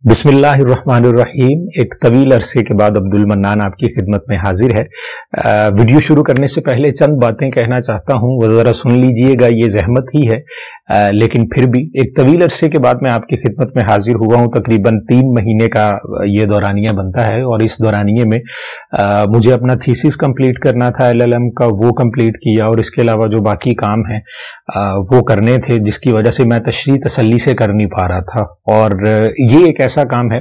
बिस्मिल्लाहिर्रहमानिर्रहीम। एक तवील अरसे के बाद अब्दुल मन्नान आपकी खिदमत में हाजिर है। वीडियो शुरू करने से पहले चंद बातें कहना चाहता हूँ, वो ज़रा सुन लीजिएगा। ये जहमत ही है, लेकिन फिर भी एक तवील अरसे के बाद मैं आपकी खिदमत में हाजिर हुआ हूँ। तकरीबन 3 महीने का ये दौरानिया बनता है और इस दौरानिये में मुझे अपना थीसिस कंप्लीट करना था LLM का, वो कंप्लीट किया और इसके अलावा जो बाकी काम है वो करने थे, जिसकी वजह से मैं तशरीह तसल्ली से कर नहीं पा रहा था। और ये एक ऐसा काम है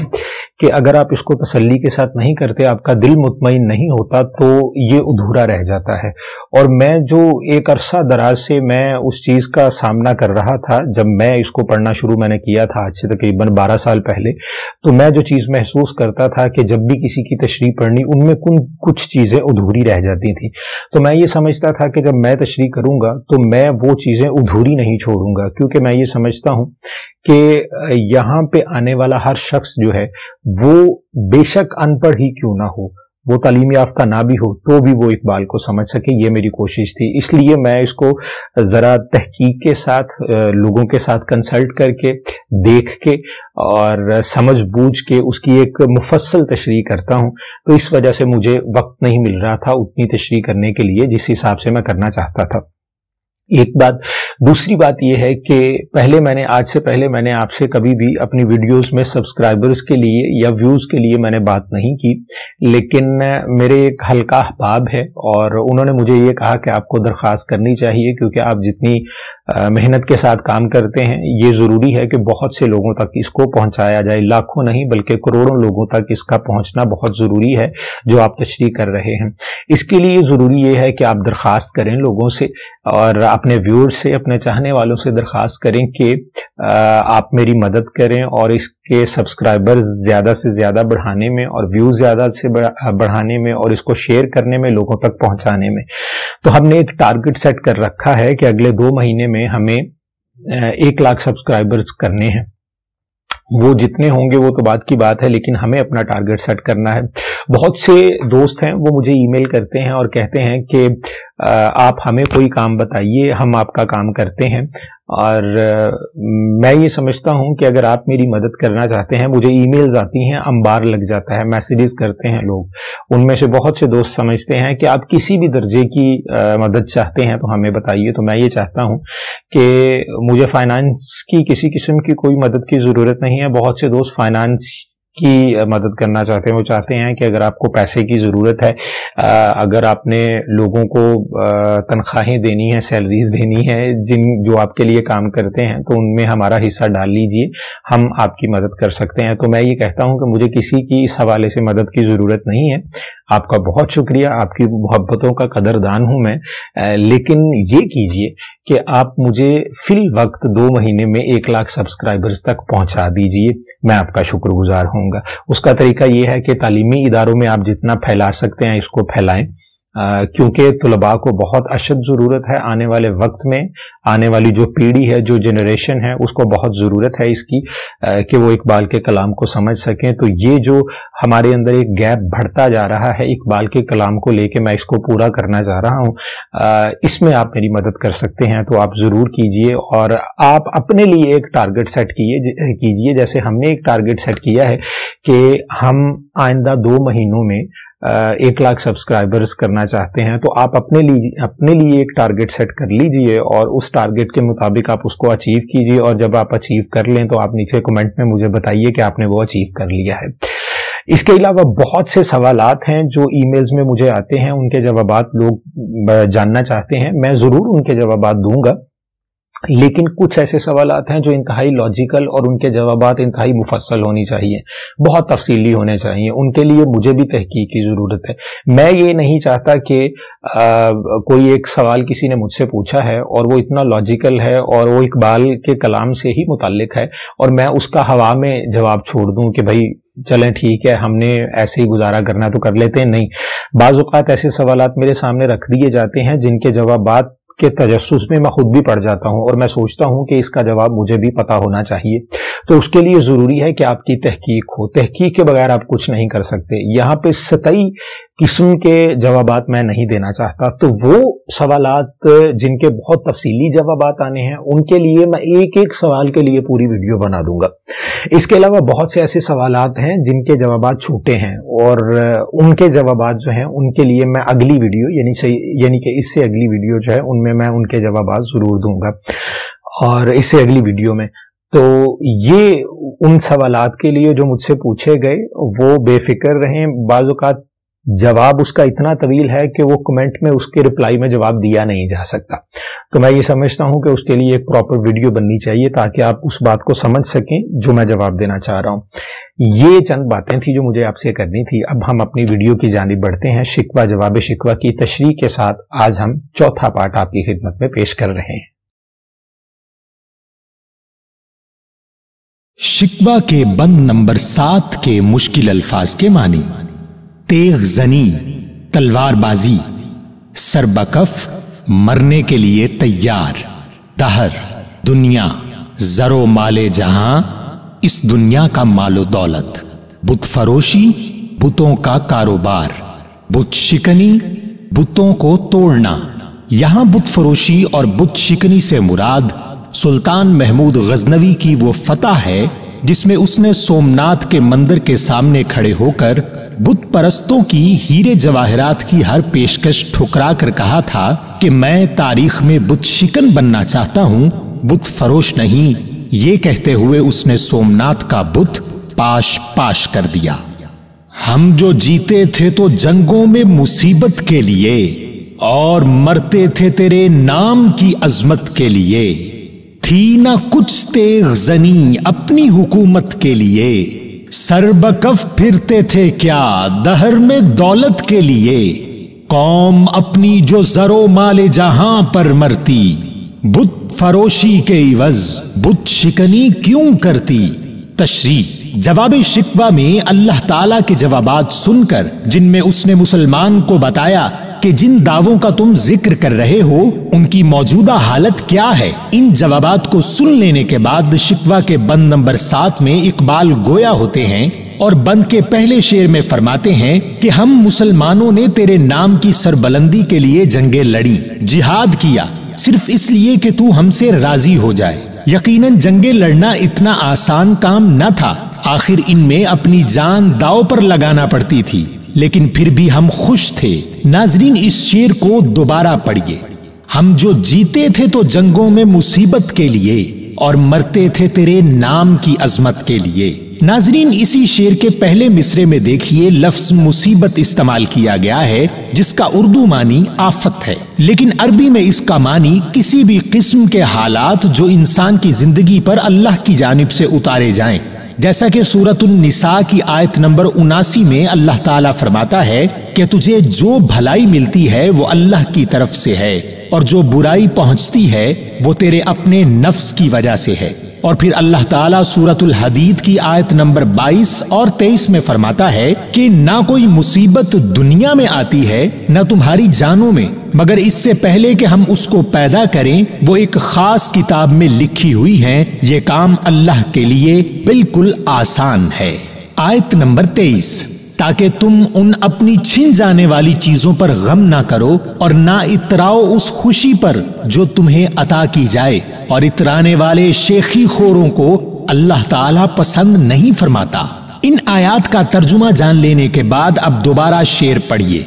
कि अगर आप इसको तसल्ली के साथ नहीं करते, आपका दिल मुतमईन नहीं होता, तो ये अधूरा रह जाता है। और मैं जो एक अरसा दराज से मैं उस चीज़ का सामना कर रहा था, जब मैं इसको पढ़ना शुरू मैंने किया था आज से तकरीबन 12 साल पहले, तो मैं जो चीज़ महसूस करता था कि जब भी किसी की तशरीह पढ़नी, उनमें कुछ चीज़ें अधूरी रह जाती थी। तो मैं ये समझता था कि जब मैं तशरीह करूँगा तो मैं वो चीज़ें अधूरी नहीं छोड़ूंगा, क्योंकि मैं ये समझता हूँ कि यहाँ पे आने वाला हर शख्स जो है वो बेशक अनपढ़ ही क्यों ना हो, वो तालीम याफ्ता ना भी हो, तो भी वो इकबाल को समझ सके। ये मेरी कोशिश थी। इसलिए मैं इसको ज़रा तहकीक के साथ, लोगों के साथ कंसल्ट करके, देख के और समझ बूझ के उसकी एक मुफस्सल तशरीह करता हूँ। तो इस वजह से मुझे वक्त नहीं मिल रहा था उतनी तशरीह करने के लिए जिस हिसाब से मैं करना चाहता था। एक बात। दूसरी बात यह है कि आज से पहले मैंने आपसे कभी भी अपनी वीडियोस में सब्सक्राइबर्स के लिए या व्यूज़ के लिए मैंने बात नहीं की, लेकिन मेरे एक हल्का अहबाब है और उन्होंने मुझे ये कहा कि आपको दरख्वास्त करनी चाहिए, क्योंकि आप जितनी मेहनत के साथ काम करते हैं, ये ज़रूरी है कि बहुत से लोगों तक इसको पहुंचाया जाए। लाखों नहीं बल्कि करोड़ों लोगों तक इसका पहुंचना बहुत ज़रूरी है जो आप तशरीह कर रहे हैं। इसके लिए ज़रूरी ये है कि आप दरख्वास्त करें लोगों से और अपने व्यूअर्स से, अपने चाहने वालों से दरख्वास्त करें कि आप मेरी मदद करें और इसके सब्सक्राइबर्स ज़्यादा से ज़्यादा बढ़ाने में और व्यूज़ ज़्यादा से बढ़ाने में और इसको शेयर करने में, लोगों तक पहुंचाने में। तो हमने एक टारगेट सेट कर रखा है कि अगले 2 महीने में हमें 1 लाख सब्सक्राइबर्स करने हैं। वो जितने होंगे वो तो बात की बात है, लेकिन हमें अपना टारगेट सेट करना है। बहुत से दोस्त हैं वो मुझे ईमेल करते हैं और कहते हैं कि आप हमें कोई काम बताइए, हम आपका काम करते हैं। और मैं ये समझता हूं कि अगर आप मेरी मदद करना चाहते हैं, मुझे ईमेल्स आती हैं, अंबार लग जाता है, मैसेजेस करते हैं लोग। उनमें से बहुत से दोस्त समझते हैं कि आप किसी भी दर्जे की मदद चाहते हैं तो हमें बताइए। तो मैं ये चाहता हूं कि मुझे फाइनेंस की किसी किस्म की कोई मदद की ज़रूरत नहीं है। बहुत से दोस्त फाइनेंस की मदद करना चाहते हैं। वो चाहते हैं कि अगर आपको पैसे की ज़रूरत है, अगर आपने लोगों को तनख्वाहें देनी है, सैलरीज देनी है, जो आपके लिए काम करते हैं, तो उनमें हमारा हिस्सा डाल लीजिए, हम आपकी मदद कर सकते हैं। तो मैं ये कहता हूं कि मुझे किसी की इस हवाले से मदद की ज़रूरत नहीं है। आपका बहुत शुक्रिया, आपकी मोहब्बतों का कदरदान हूं मैं, लेकिन ये कीजिए कि आप मुझे फिल वक्त 2 महीने में 1 लाख सब्सक्राइबर्स तक पहुंचा दीजिए। मैं आपका शुक्रगुजार होऊंगा। उसका तरीका ये है कि तालीमी इदारों में आप जितना फैला सकते हैं इसको फैलाएं, क्योंकि तुलबा को बहुत अशद ज़रूरत है। आने वाले वक्त में आने वाली जो पीढ़ी है, जो जनरेशन है, उसको बहुत ज़रूरत है इसकी कि वो इकबाल के कलाम को समझ सकें। तो ये जो हमारे अंदर एक गैप बढ़ता जा रहा है इकबाल के कलाम को लेके, मैं इसको पूरा करना चाह रहा हूँ। इसमें आप मेरी मदद कर सकते हैं, तो आप ज़रूर कीजिए। और आप अपने लिए एक टारगेट सेट कीजिए, जैसे हमने एक टारगेट सेट किया है कि हम आइंदा 2 महीनों में 1 लाख सब्सक्राइबर्स करना चाहते हैं। तो आप अपने लिए एक टारगेट सेट कर लीजिए और उस टारगेट के मुताबिक आप उसको अचीव कीजिए। और जब आप अचीव कर लें तो आप नीचे कमेंट में मुझे बताइए कि आपने वो अचीव कर लिया है। इसके अलावा बहुत से सवालात हैं जो ईमेल्स में मुझे आते हैं, उनके जवाबात लोग जानना चाहते हैं। मैं ज़रूर उनके जवाबात दूंगा, लेकिन कुछ ऐसे सवालात हैं जो इंतहाई लॉजिकल और उनके जवाबात इंतहाई मुफस्सल होनी चाहिए, बहुत तफसीली होने चाहिए। उनके लिए मुझे भी तहकीक की ज़रूरत है। मैं ये नहीं चाहता कि कोई एक सवाल किसी ने मुझसे पूछा है और वो इतना लॉजिकल है और वो इकबाल के कलाम से ही मुताल्लिक है और मैं उसका हवा में जवाब छोड़ दूं कि भाई चलें ठीक है, हमने ऐसे ही गुजारा करना तो कर लेते हैं। नहीं, बाज़ औक़ात ऐसे सवालात मेरे सामने रख दिए जाते हैं जिनके जवाबात के तजस्सुस में मैं खुद भी पड़ जाता हूं और मैं सोचता हूं कि इसका जवाब मुझे भी पता होना चाहिए। तो उसके लिए ज़रूरी है कि आपकी तहकीक हो। तहकीक के बगैर आप कुछ नहीं कर सकते। यहाँ पे सतई किस्म के जवाबात मैं नहीं देना चाहता। तो वो सवालात जिनके बहुत तफसीली जवाबात आने हैं उनके लिए मैं एक एक सवाल के लिए पूरी वीडियो बना दूंगा। इसके अलावा बहुत से ऐसे सवालात हैं जिनके जवाबात छूटे हैं और उनके जवाबात जो हैं उनके लिए मैं अगली वीडियो यानी कि इससे अगली वीडियो जो है उनमें मैं उनके जवाबात जरूर दूंगा। और इससे अगली वीडियो में तो ये उन सवालात के लिए जो मुझसे पूछे गए वो बेफिक्र रहें। बाज़ औक़ात जवाब उसका इतना तवील है कि वो कमेंट में उसके रिप्लाई में जवाब दिया नहीं जा सकता, तो मैं ये समझता हूं कि उसके लिए एक प्रॉपर वीडियो बननी चाहिए ताकि आप उस बात को समझ सकें जो मैं जवाब देना चाह रहा हूं। ये चंद बातें थी जो मुझे आपसे करनी थी। अब हम अपनी वीडियो की जानिब बढ़ते हैं। शिकवा जवाब शिकवा की तशरीह के साथ आज हम चौथा पार्ट आपकी खिदमत में पेश कर रहे हैं। शिकवा के बंद नंबर 7 के मुश्किल अल्फाज के मानी: तेग जनी, तलवारबाजी, सरबकफ, मरने के लिए तैयार, दहर, दुनिया, जरो माले जहां, इस दुनिया का मालो दौलत, बुत फरोशी, बुतों का कारोबार, बुत शिकनी, बुतों को तोड़ना। यहां बुत फरोशी और बुत शिकनी से मुराद सुल्तान महमूद गजनवी की वो फतह है जिसमें उसने सोमनाथ के मंदिर के सामने खड़े होकर बुत परस्तों की हीरे जवाहरात की हर पेशकश ठुकरा कर कहा था कि मैं तारीख में बुत शिकन बनना चाहता हूं, बुत फरोश नहीं। ये कहते हुए उसने सोमनाथ का बुत पाश पाश कर दिया। हम जो जीते थे तो जंगों में मुसीबत के लिए और मरते थे तेरे नाम की अजमत के लिए। थी ना कुछ तेग जनी अपनी हुकूमत के लिए, सरबकफ फिरते थे क्या दहर में दौलत के लिए। कौम अपनी जो जरो माले जहां पर मरती, बुत फरोशी के इवज बुत शिकनी क्यों करती। तशरीह जवाब शिकवा में अल्लाह ताला के जवाबात सुनकर जिनमें उसने मुसलमान को बताया कि जिन दावों का तुम जिक्र कर रहे हो उनकी मौजूदा हालत क्या है, इन जवाबात को सुन लेने के बाद शिकवा के बंद नंबर 7 में इकबाल गोया होते हैं और बंद के पहले शेर में फरमाते हैं कि हम मुसलमानों ने तेरे नाम की सरबलंदी के लिए जंगे लड़ी, जिहाद किया, सिर्फ इसलिए कि तू हमसे राजी हो जाए। यकीनन जंगे लड़ना इतना आसान काम न था, आखिर इनमें अपनी जान दांव पर लगाना पड़ती थी, लेकिन फिर भी हम खुश थे। नाजरीन, इस शेर को दोबारा पढ़िए: हम जो जीते थे तो जंगों में मुसीबत के लिए और मरते थे तेरे नाम की अजमत के लिए। नाजरीन, इसी शेर के पहले मिसरे में देखिए लफ्ज मुसीबत इस्तेमाल किया गया है जिसका उर्दू मानी आफत है, लेकिन अरबी में इसका मानी किसी भी किस्म के हालात जो इंसान की जिंदगी पर अल्लाह की जानिब से उतारे जाएं। जैसा कि सूरतुन निसा की आयत नंबर 79 में अल्लाह ताला फरमाता है कि तुझे जो भलाई मिलती है वो अल्लाह की तरफ से है और जो बुराई पहुंचती है वो तेरे अपने नफ्स की वजह से है। और फिर अल्लाह ताला सूरतुल हदीद की आयत नंबर 22 और 23 में फरमाता है कि ना कोई मुसीबत दुनिया में आती है ना तुम्हारी जानों में, मगर इससे पहले कि हम उसको पैदा करें वो एक खास किताब में लिखी हुई है। ये काम अल्लाह के लिए बिल्कुल आसान है। आयत नंबर 23, ताकि तुम उन अपनी छिन जाने वाली चीजों पर गम ना करो और ना इतराओ उस खुशी पर जो तुम्हें अता की जाए, और इतराने वाले शेखी खोरों को अल्लाह ताला पसंद नहीं फरमाता। इन आयात का तर्जुमा जान लेने के बाद अब दोबारा शेर पढ़िए: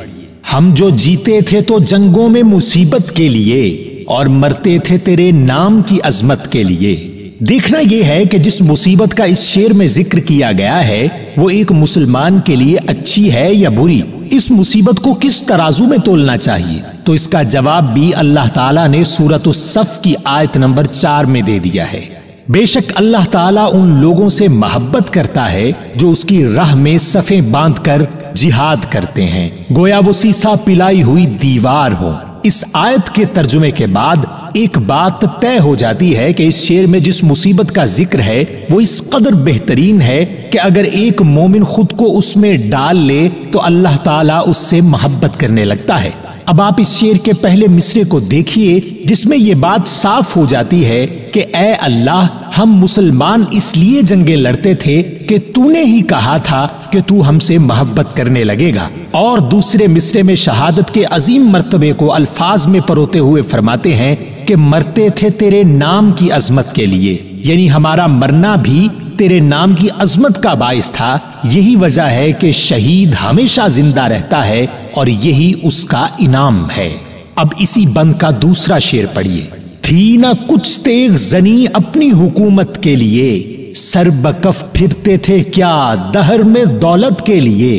हम जो जीते थे तो जंगों में मुसीबत के लिए और मरते थे तेरे नाम की अजमत के लिए। देखना यह है कि जिस मुसीबत का इस शेर में जिक्र किया गया है वो एक मुसलमान के लिए अच्छी है या बुरी। इस मुसीबत को किस तराजू में तोलना चाहिए, तो इसका जवाब भी अल्लाह ताला ने सूरत सफ की आयत नंबर 4 में दे दिया है। बेशक अल्लाह ताला उन लोगों से मोहब्बत करता है जो उसकी राह में सफ़ें बांधकर जिहाद करते हैं, गोया वो सीसा पिलाई हुई दीवार हो। इस आयत के तर्जुमे के बाद एक बात तय हो जाती है कि इस शेर में जिस मुसीबत का जिक्र है वो इस कदर बेहतरीन है कि अगर एक मोमिन खुद को उसमें डाल ले तो अल्लाह ताला उससे मोहब्बत करने लगता है। अब आप इस शेर के पहले मिसरे को देखिए जिसमें ये बात साफ हो जाती है कि ऐ अल्लाह, हम मुसलमान इसलिए जंगे लड़ते थे कि तूने ही कहा था कि तू हमसे मोहब्बत करने लगेगा, और दूसरे मिसरे में शहादत के अजीम मर्तबे को अल्फाज में परोते हुए फरमाते हैं कि मरते थे तेरे नाम की अजमत के लिए, यानी हमारा मरना भी तेरे नाम की अजमत का बाइस था। यही वजह है कि शहीद हमेशा जिंदा रहता है और यही उसका इनाम है। अब इसी बंद का दूसरा शेर पढ़िए। थी ना कुछ तेग जनी अपनी हुकूमत के लिए, सर बकफ फिरते थे क्या दहर में दौलत के लिए।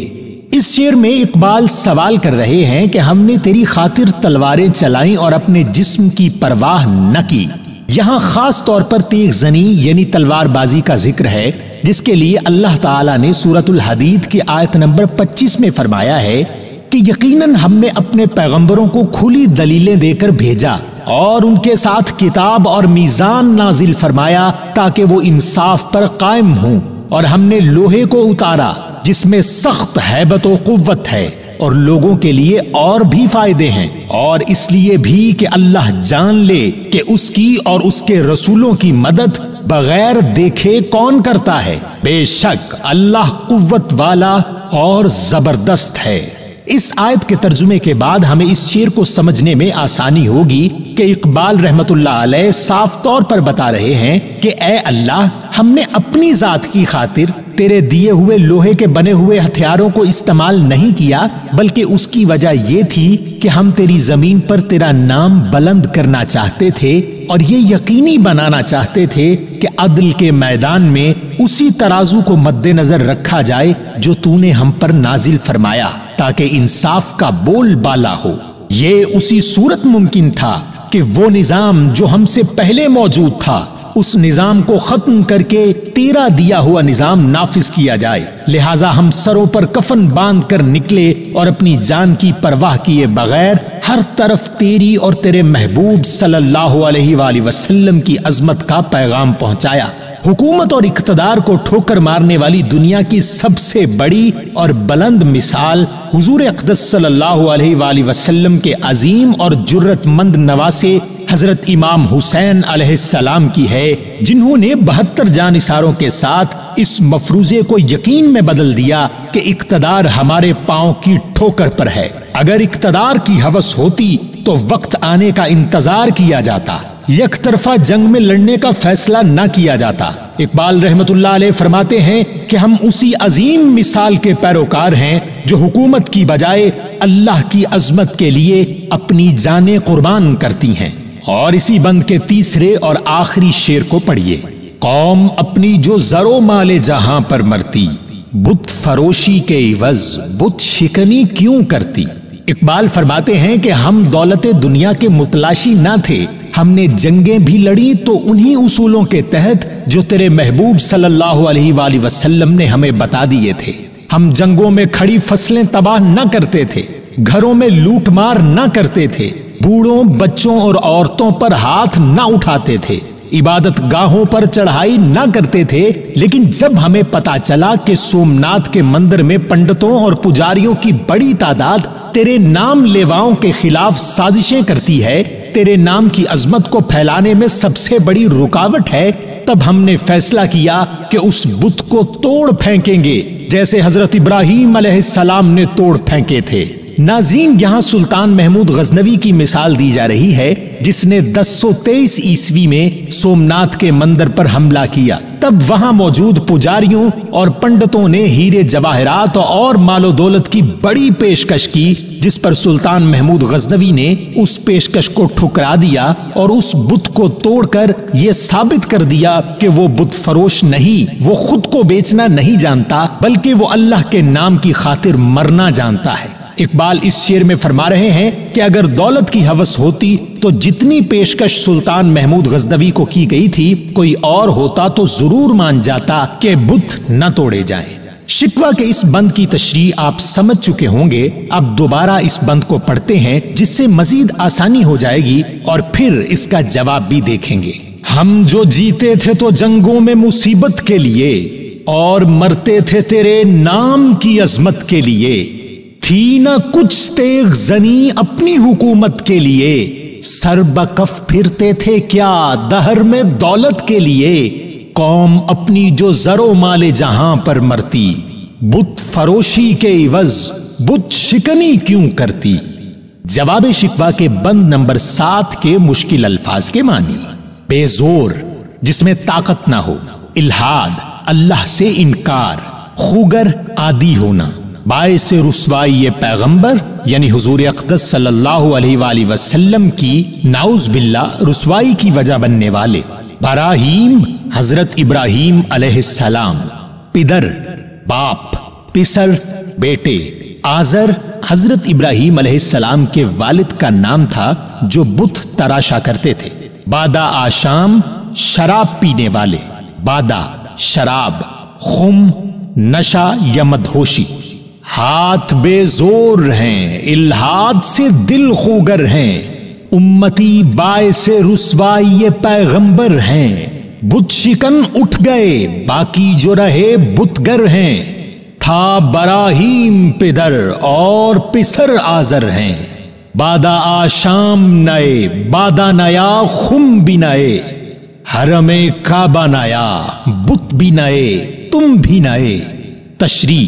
इस शेर में इकबाल सवाल कर रहे हैं कि हमने तेरी खातिर तलवारें चलाई और अपने जिस्म की परवाह न की। यहाँ खास तौर पर तेग जनी यानी तलवारबाजी का जिक्र है, जिसके लिए अल्लाह ताला ने सूरतुल हदीद की आयत नंबर 25 में फरमाया है कि यकीनन हमने अपने पैगंबरों को खुली दलीलें देकर भेजा और उनके साथ किताब और मीजान नाजिल फरमाया ताकि वो इंसाफ पर कायम हों, और हमने लोहे को उतारा जिसमें सख्त हैबत और कुव्वत है और लोगों के लिए और भी फायदे हैं, और इसलिए भी कि अल्लाह जान ले कि उसकी और उसके रसूलों की मदद बगैर देखे कौन करता है। बेशक अल्लाह कुव्वत वाला और जबरदस्त है। इस आयत के तर्जुमे के बाद हमें इस शेर को समझने में आसानी होगी कि इकबाल रहमतुल्लाह अलैह साफ तौर पर बता रहे हैं कि ए अल्लाह, हमने अपनी जात की खातिर तेरे दिए हुए लोहे के बने हुए हथियारों को इस्तेमाल नहीं किया, बल्कि उसकी वजह यह थी कि हम तेरी जमीन पर तेरा नाम बुलंद करना चाहते थे और ये यकीनी बनाना चाहते थे कि अदल के मैदान में उसी तराजू को मद्देनजर रखा जाए जो तूने हम पर नाजिल फरमाया, ताकि इंसाफ का बोल बाला हो। ये उसी सूरत मुमकिन था कि वो निजाम जो हमसे पहले मौजूद था उस निजाम को खत्म करके तेरा दिया हुआ निजाम नाफिज किया जाए। लिहाजा हम सरों पर कफन बांध कर निकले और अपनी जान की परवाह किए बगैर हर तरफ तेरी और तेरे महबूब सल्लल्लाहु अलैहि वसल्लम की अजमत का पैगाम पहुंचाया। हुकूमत और इख्तदार को ठोकर मारने वाली दुनिया की सबसे बड़ी और बुलंद मिसाल हुजूर अक़दस सल्लल्लाहु अलैहि वसल्लम के अजीम और जुर्रतमंद नवासे हजरत इमाम हुसैन अलैहिस्सलाम की है, जिन्होंने 72 जानिसारों के साथ इस मफरूजे को यकीन में बदल दिया कि इख्तदार हमारे पांव की ठोकर पर है। अगर इख्तदार की हवस होती तो वक्त आने का इंतजार किया जाता, एक तरफा जंग में लड़ने का फैसला न किया जाता। इकबाल रहमतुल्लाह अलैह फरमाते हैं कि हम उसी अजीम मिसाल के पैरोकार हैं जो हुकूमत की बजाय अल्लाह की अजमत के लिए अपनी जानें कुर्बान करती हैं। और इसी बंद के तीसरे और आखिरी शेर को पढ़िए। कौम अपनी जो जरो माले जहां पर मरती, बुत फरोशी के इवज बुत शिकनी क्यों करती। इकबाल फरमाते हैं कि हम दौलते दुनिया के मुतलाशी ना थे, हमने जंगें भी लड़ी तो उन्हीं उसूलों के तहत जो तेरे महबूब सल्लल्लाहु अलैहि वसल्लम ने हमें बता दिए थे। हम जंगों में खड़ी फसलें तबाह न करते थे, घरों में लूटमार न करते थे, बूढ़ों बच्चों और औरतों पर हाथ न उठाते थे, इबादत गाहों पर चढ़ाई न करते थे। लेकिन जब हमें पता चला कि सोमनाथ के मंदिर में पंडितों और पुजारियों की बड़ी तादाद तेरे नाम लेवाओं के खिलाफ साजिशें करती है, तेरे नाम की अजमत को फैलाने में सबसे बड़ी रुकावट है, तब हमने फैसला किया कि उस बुत को तोड़ फेंकेंगे जैसे हजरत इब्राहीम अलैहिस्सलाम ने तोड़ फेंके थे। नाज़रीन, यहाँ सुल्तान महमूद गजनवी की मिसाल दी जा रही है, जिसने 1023 ईस्वी में सोमनाथ के मंदिर पर हमला किया। तब वहां मौजूद पुजारियों और पंडितों ने हीरे जवाहरात और मालो दौलत की बड़ी पेशकश की, जिस पर सुल्तान महमूद गजनवी ने उस पेशकश को ठुकरा दिया और उस बुत को तोड़कर यह साबित कर दिया कि वो बुत फरोश नहीं, वो खुद को बेचना नहीं जानता, बल्कि वो अल्लाह के नाम की खातिर मरना जानता है। इकबाल इस शेर में फरमा रहे हैं कि अगर दौलत की हवस होती तो जितनी पेशकश सुल्तान महमूद गजनवी को की गई थी, कोई और होता तो जरूर मान जाता कि बुत न तोड़े जाएं। शिकवा के इस बंद की तशरीह आप समझ चुके होंगे। अब दोबारा इस बंद को पढ़ते हैं, जिससे मजीद आसानी हो जाएगी और फिर इसका जवाब भी देखेंगे। हम जो जीते थे तो जंगों में मुसीबत के लिए, और मरते थे तेरे नाम की अजमत के लिए। थी न कुछ तेग जनी अपनी हुकूमत के लिए, सर बकफ फिरते थे क्या दहर में दौलत के लिए। कौम अपनी जो जरो माले जहां पर मरती, बुत फरोशी के इवज बुत शिकनी क्यों करती। जवाब शिकवा के बंद नंबर 7 के मुश्किल अल्फाज के मानी। बेजोर, जिसमें ताकत ना हो। इल्हाद, अल्लाह से इनकार। खुगर, आदी होना। बाइस रुस्वाई ये पैगंबर यानी हुजूर अक़दस सल्लल्लाहु अलैहि वसल्लम की नाउज़ बिल्लाह रुस्वाई की वजह बनने वाले। बराहीम, हजरत इब्राहीम अलैहिस्सलाम। पिदर, बाप। पिसर, बेटे। आजर, हजरत इब्राहीम अलैहिस्सलाम के वालिद का नाम था जो बुत तराशा करते थे। बादा आशाम, शराब पीने वाले। बादा, शराब। खुम, नशा या मदहोशी। हाथ बेजोर हैं, इल्हाद से दिल खुगर हैं। उम्मती बाइसे रुस्वाई ये पैगंबर हैं। बुत शिकन उठ गए, बाकी जो रहे बुतगर हैं। था बराहीम पिदर और पिसर आजर हैं। बादा आशाम नए, बादा नया खुम भी नए। हरमे काबा नया, बुत भी नए, तुम भी नए। तशरी,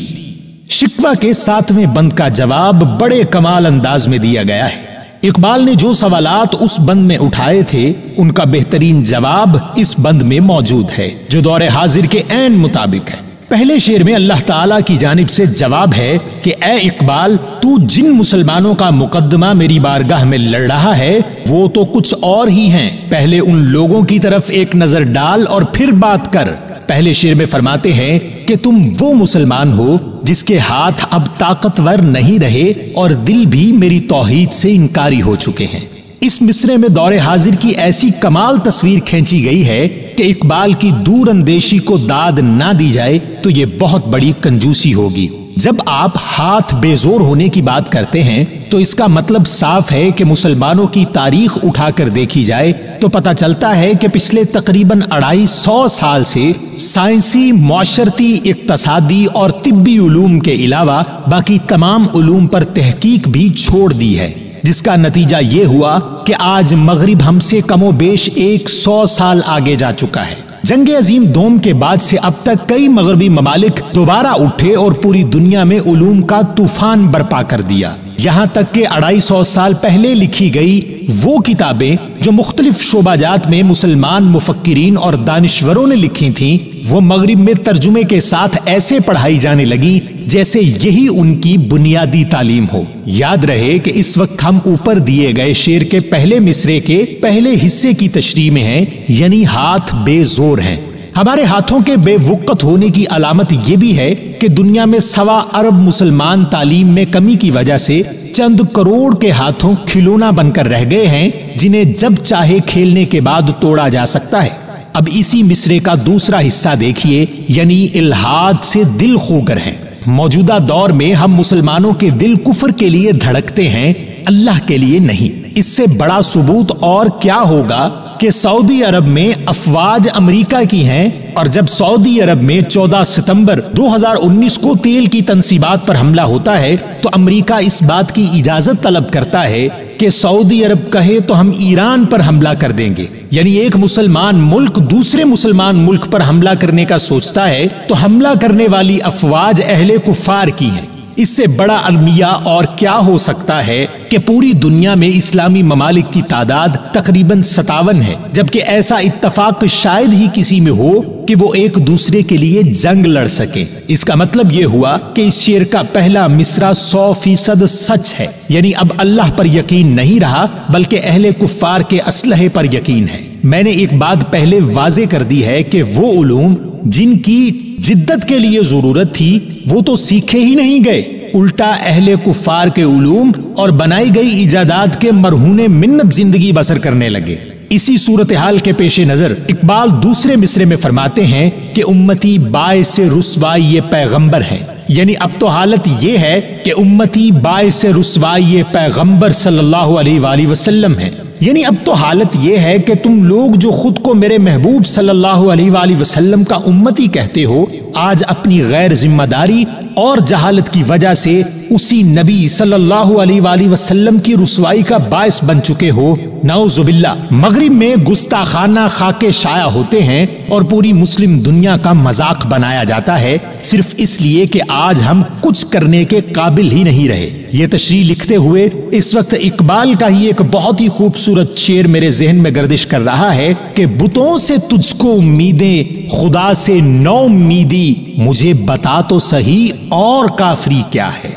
शिकवा के 7वें बंद का जवाब बड़े कमाल अंदाज में दिया गया है। इकबाल ने जो सवालात उस बंद में उठाए थे उनका बेहतरीन जवाब इस बंद में मौजूद है जो दौरे हाजिर के ऐन मुताबिक है। पहले शेर में अल्लाह ताला की जानिब से जवाब है कि ए इकबाल, तू जिन मुसलमानों का मुकदमा मेरी बारगाह में लड़ रहा है वो तो कुछ और ही हैं। पहले उन लोगों की तरफ एक नजर डाल और फिर बात कर। पहले शेर में फरमाते हैं कि तुम वो मुसलमान हो जिसके हाथ अब ताकतवर नहीं रहे और दिल भी मेरी तौहीद से इनकारी हो चुके हैं। इस मिसरे में दौरे हाजिर की ऐसी कमाल तस्वीर खींची गई है कि इकबाल की दूर अंदेशी को दाद ना दी जाए तो ये बहुत बड़ी कंजूसी होगी। जब आप हाथ बेजोर होने की बात करते हैं तो इसका मतलब साफ है कि मुसलमानों की तारीख उठाकर देखी जाए तो पता चलता है कि पिछले तकरीबन 250 साल से साइंसी, मुआशरती, इक्तसादी और तिब्बी उलूम के अलावा बाकी तमाम उलूम पर तहकीक भी छोड़ दी है, जिसका नतीजा ये हुआ कि आज मगरिब हमसे कमोबेश 100 साल आगे जा चुका है। जंग अजीम दोम के बाद से अब तक कई मगरबी ममालिक दोबारा उठे और पूरी दुनिया में उलूम का तूफान बर्पा कर दिया। यहाँ तक कि 250 साल पहले लिखी गई वो किताबें जो मुख्तलिफ शोबाजात में मुसलमान मुफक्किरीन और दानिश्वरों ने लिखी थीं, वो मगरिब में तर्जुमे के साथ ऐसे पढ़ाई जाने लगी जैसे यही उनकी बुनियादी तालीम हो। याद रहे कि इस वक्त हम ऊपर दिए गए शेर के पहले मिसरे के पहले हिस्से की तशरीह में हैं, यानी हाथ बेजोर हैं। हमारे हाथों के बेवुक़्त होने की अलामत ये भी है कि दुनिया में 1.25 अरब मुसलमान तालीम में कमी की वजह से चंद करोड़ के हाथों खिलौना बनकर रह गए हैं जिन्हें जब चाहे खेलने के बाद तोड़ा जा सकता है। अब इसी मिसरे का दूसरा हिस्सा देखिए, यानी इल्हाद से दिल खोगर हैं। मौजूदा दौर में हम मुसलमानों के दिल कुफ्र के लिए धड़कते हैं, अल्लाह के लिए नहीं। इससे बड़ा सबूत और क्या होगा कि सऊदी अरब में अफवाज अमेरिका की हैं और जब सऊदी अरब में 14 सितंबर 2019 को तेल की तनसीबात पर हमला होता है तो अमेरिका इस बात की इजाजत तलब करता है कि सऊदी अरब कहे तो हम ईरान पर हमला कर देंगे। यानी एक मुसलमान मुल्क दूसरे मुसलमान मुल्क पर हमला करने का सोचता है तो हमला करने वाली अफवाज अहले कुफार की है। इससे बड़ा अलमिया और क्या हो सकता है कि पूरी दुनिया में इस्लामी ममालिक की तादाद तकरीबन 57 है, जबकि ऐसा इत्तफाक शायद ही किसी में हो कि वो एक दूसरे के लिए जंग लड़ सके। इसका मतलब ये हुआ कि इस शेर का पहला मिसरा 100% सच है, यानी अब अल्लाह पर यकीन नहीं रहा बल्कि अहले कुफ्फार के असलहे पर यकीन है। मैंने एक बात पहले वाजे कर दी है कि वो उलूम जिनकी जिद्दत के लिए जरूरत थी वो तो सीखे ही नहीं गए, उल्टा अहले कुफ्फार के उलूम और बनाई गई इजादात के मरहूने मिन्नत जिंदगी बसर करने लगे। इसी सूरत हाल के पेश नजर इकबाल दूसरे मिसरे में फरमाते हैं कि उम्मती बाइसे रुस्वाई ये पैगंबर है, यानी अब तो हालत ये है कि उम्मती बाइसे रुस्वाई ये पैगंबर सल्लल्लाहु अलैहि वसल्लम है। यानी अब तो हालत ये है कि तुम लोग जो खुद को मेरे महबूब सल्लल्लाहु अलैहि वसल्लम का उम्मती कहते हो, आज अपनी गैर जिम्मेदारी اور جہالت کی وجہ سے اسی نبی صلی اللہ علیہ وآلہ وسلم کی رسوائی کا باعث بن چکے ہو۔ نعوذ باللہ۔ مغرب میں گستاخانہ خاکے شائع ہوتے ہیں اور پوری مسلم دنیا کا مذاق بنایا جاتا ہے صرف اس لیے کہ آج ہم کچھ کرنے کے قابل ہی نہیں رہے۔ یہ تشریح لکھتے ہوئے اس وقت اقبال کا ہی ایک بہت ہی خوبصورت شعر میرے ذہن میں گردش کر رہا ہے کہ بتوں سے تجھ کو امیدیں، خدا سے نو امیدی، مجھے بتا تو صحیح اور کافری کیا ہے۔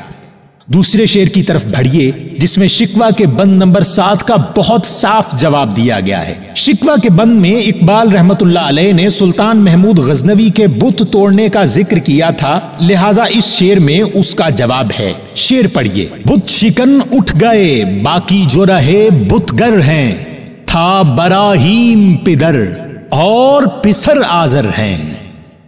دوسرے شعر کی طرف بڑھیے جس میں شکوہ کے بند نمبر 7 کا بہت صاف جواب دیا گیا ہے۔ شکوہ کے بند میں اقبال رحمت اللہ علیہ نے سلطان محمود غزنوی کے بت توڑنے کا ذکر کیا تھا، لہٰذا اس شعر میں اس کا جواب ہے۔ شعر پڑھیے۔ بت شکن اٹھ گئے باقی جو رہے بت گر ہیں، تھا براہیم پدر اور پسر آزر ہیں۔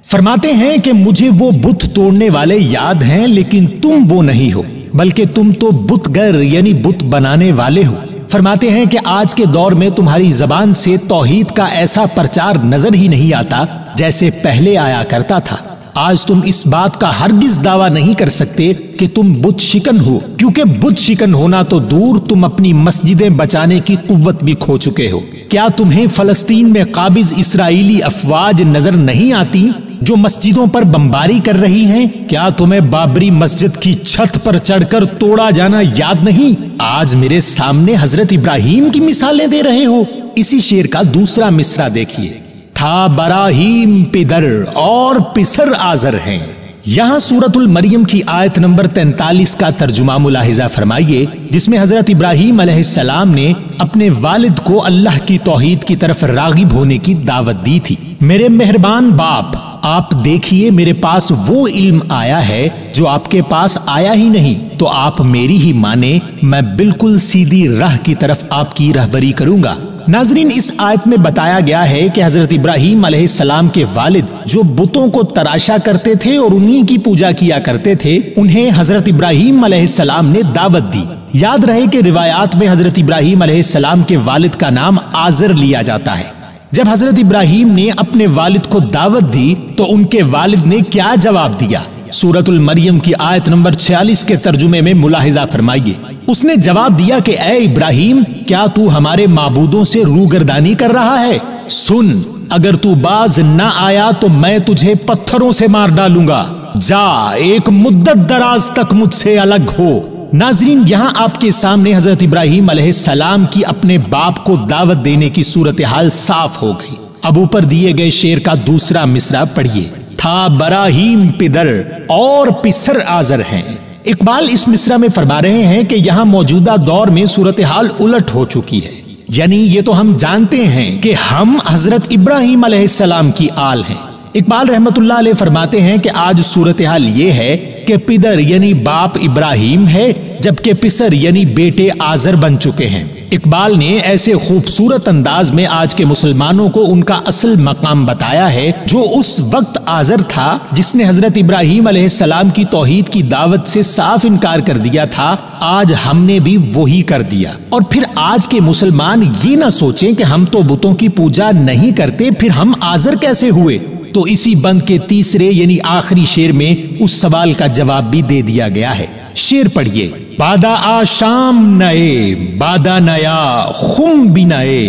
فرماتے ہیں کہ مجھے وہ بت توڑنے والے یاد ہیں لیکن تم وہ نہیں ہو، بلکہ تم تو بت گر یعنی بت بنانے والے ہو۔ فرماتے ہیں کہ آج کے دور میں تمہاری زبان سے توحید کا ایسا پرچار نظر ہی نہیں آتا جیسے پہلے آیا کرتا تھا۔ آج تم اس بات کا ہرگز دعویٰ نہیں کر سکتے کہ تم بت شکن ہو، کیونکہ بت شکن ہونا تو دور، تم اپنی مسجدیں بچانے کی قوت بھی کھو چکے ہو۔ کیا تمہیں فلسطین میں قابض اسرائیلی افواج نظر نہیں آتی جو مسجدوں پر بمباری کر رہی ہیں؟ کیا تمہیں بابری مسجد کی چھت پر چڑھ کر توڑا جانا یاد نہیں؟ آج میرے سامنے حضرت ابراہیم کی مثالیں دے رہے ہو۔ اسی شعر کا دوسرا مصرع دیکھیے۔ تھا براہیم پدر اور پسر آزر ہیں۔ یہاں سورۃ المریم کی آیت نمبر 43 کا ترجمہ ملاحظہ فرمائیے جس میں حضرت ابراہیم علیہ السلام نے اپنے والد کو اللہ کی توحید کی طرف راغب ہونے کی دعوت دی تھی۔ میرے مہربان باپ، آپ دیکھیے میرے پاس وہ علم آیا ہے جو آپ کے پاس آیا ہی نہیں، تو آپ میری ہی مانیں، میں بالکل سیدھی راہ کی طرف آپ کی رہبری کروں گا۔ ناظرین، اس آیت میں بتایا گیا ہے کہ حضرت ابراہیم علیہ السلام کے والد جو بتوں کو تراشا کرتے تھے اور انہی کی پوجا کیا کرتے تھے، انہیں حضرت ابراہیم علیہ السلام نے دعوت دی۔ یاد رہے کہ روایات میں حضرت ابراہیم علیہ السلام کے والد کا نام آزر لیا جاتا ہے۔ جب حضرت ابراہیم نے اپنے والد کو دعوت دی تو ان کے والد نے کیا جواب دیا؟ سورۃ المریم کی آیت نمبر 46 کے ترجمے میں ملاحظہ فرمائیے۔ اس نے جواب دیا کہ اے ابراہیم، کیا تو ہمارے معبودوں سے روگردانی کر رہا ہے؟ سن، اگر تو باز نہ آیا تو میں تجھے پتھروں سے مار ڈالوں گا، جا ایک مدت دراز تک مجھ سے الگ ہو۔ ناظرین، یہاں آپ کے سامنے حضرت ابراہیم علیہ السلام کی اپنے باپ کو دعوت دینے کی صورتحال صاف ہو گئی۔ اب اوپر دیے گئے شعر کا دوسرا مصرع پڑھیے۔ تھا براہیم پدر اور پسر آزر ہیں۔ اقبال اس مصرع میں فرما رہے ہیں کہ یہاں موجودہ دور میں صورتحال الٹ ہو چکی ہے، یعنی یہ تو ہم جانتے ہیں کہ ہم حضرت ابراہیم علیہ السلام کی آل ہیں۔ اقبال رحمت اللہ علیہ فرماتے ہیں کہ آج صورتحال یہ ہے کہ پدر یعنی باپ ابراہیم ہے، جبکہ پسر یعنی بیٹے آزر بن چکے ہیں۔ اقبال نے ایسے خوبصورت انداز میں آج کے مسلمانوں کو ان کا اصل مقام بتایا ہے جو اس وقت آزر تھا جس نے حضرت ابراہیم علیہ السلام کی توحید کی دعوت سے صاف انکار کر دیا تھا، آج ہم نے بھی وہی کر دیا۔ اور پھر آج کے مسلمان یہ نہ سوچیں کہ ہم تو بتوں کی پوجا نہیں کرتے، پھر ہم آزر کیسے ہوئے؟ تو اسی بند کے تیسرے یعنی آخری شعر میں اس سوال کا جواب بھی دے دیا گیا ہے۔ شعر پڑھیے۔ بادا آشام نئے بادا نیا خم بھی نئے،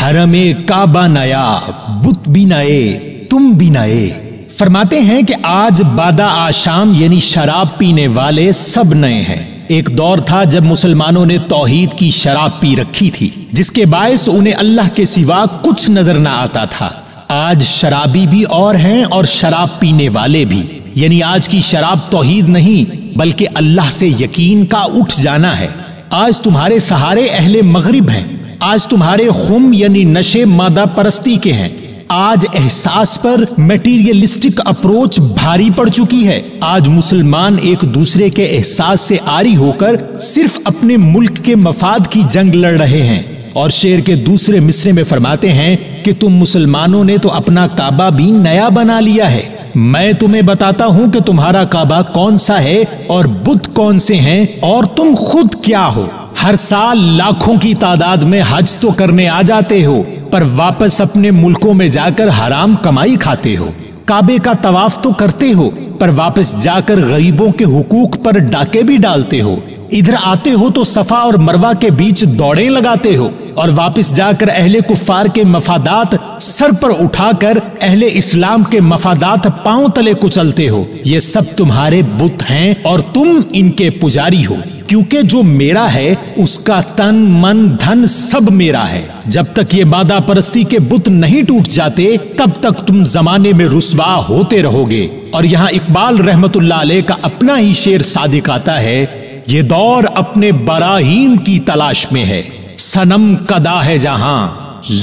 حرم کعبہ نیا بت بھی نئے تم بھی نئے۔ فرماتے ہیں کہ آج بادا آشام یعنی شراب پینے والے سب نئے ہیں۔ ایک دور تھا جب مسلمانوں نے توحید کی شراب پی رکھی تھی جس کے باعث انہیں اللہ کے سوا کچھ نظر نہ آتا تھا۔ آج شرابی بھی اور ہیں اور شراب پینے والے بھی، یعنی آج کی شراب توحید نہیں بلکہ اللہ سے یقین کا اٹھ جانا ہے۔ آج تمہارے سہارے اہل مغرب ہیں، آج تمہارے خم یعنی نشے مادہ پرستی کے ہیں۔ آج احساس پر میٹیریلسٹک اپروچ بھاری پڑ چکی ہے۔ آج مسلمان ایک دوسرے کے احساس سے عاری ہو کر صرف اپنے ملک کے مفاد کی جنگ لڑ رہے ہیں۔ اور شعر کے دوسرے مصرے میں فرماتے ہیں کہ تم مسلمانوں نے تو اپنا کعبہ بھی نیا بنا لیا ہے۔ میں تمہیں بتاتا ہوں کہ تمہارا کعبہ کون سا ہے اور بت کون سے ہیں اور تم خود کیا ہو۔ ہر سال لاکھوں کی تعداد میں حج تو کرنے آ جاتے ہو، پر واپس اپنے ملکوں میں جا کر حرام کمائی کھاتے ہو۔ काबे का तवाफ तो करते हो, पर वापस जाकर गरीबों के हुकूक पर डाके भी डालते हो। इधर आते हो तो सफा और मरवा के बीच दौड़ें लगाते हो, और वापस जाकर अहले कुफ्फार के मफादात सर पर उठाकर अहले इस्लाम के मफादात पांव तले कुचलते हो। ये सब तुम्हारे बुत हैं और तुम इनके पुजारी हो, क्योंकि जो मेरा है उसका तन मन धन सब मेरा है। जब तक ये बादा परस्ती के बुत नहीं टूट जाते तब तक तुम जमाने में रुस्वा होते रहोगे। और यहाँ इकबाल रहमतुल्लाह अलैह का अपना ही शेर सादिक आता है, ये दौर अपने बराहीन की तलाश में है, सनम कदा है जहां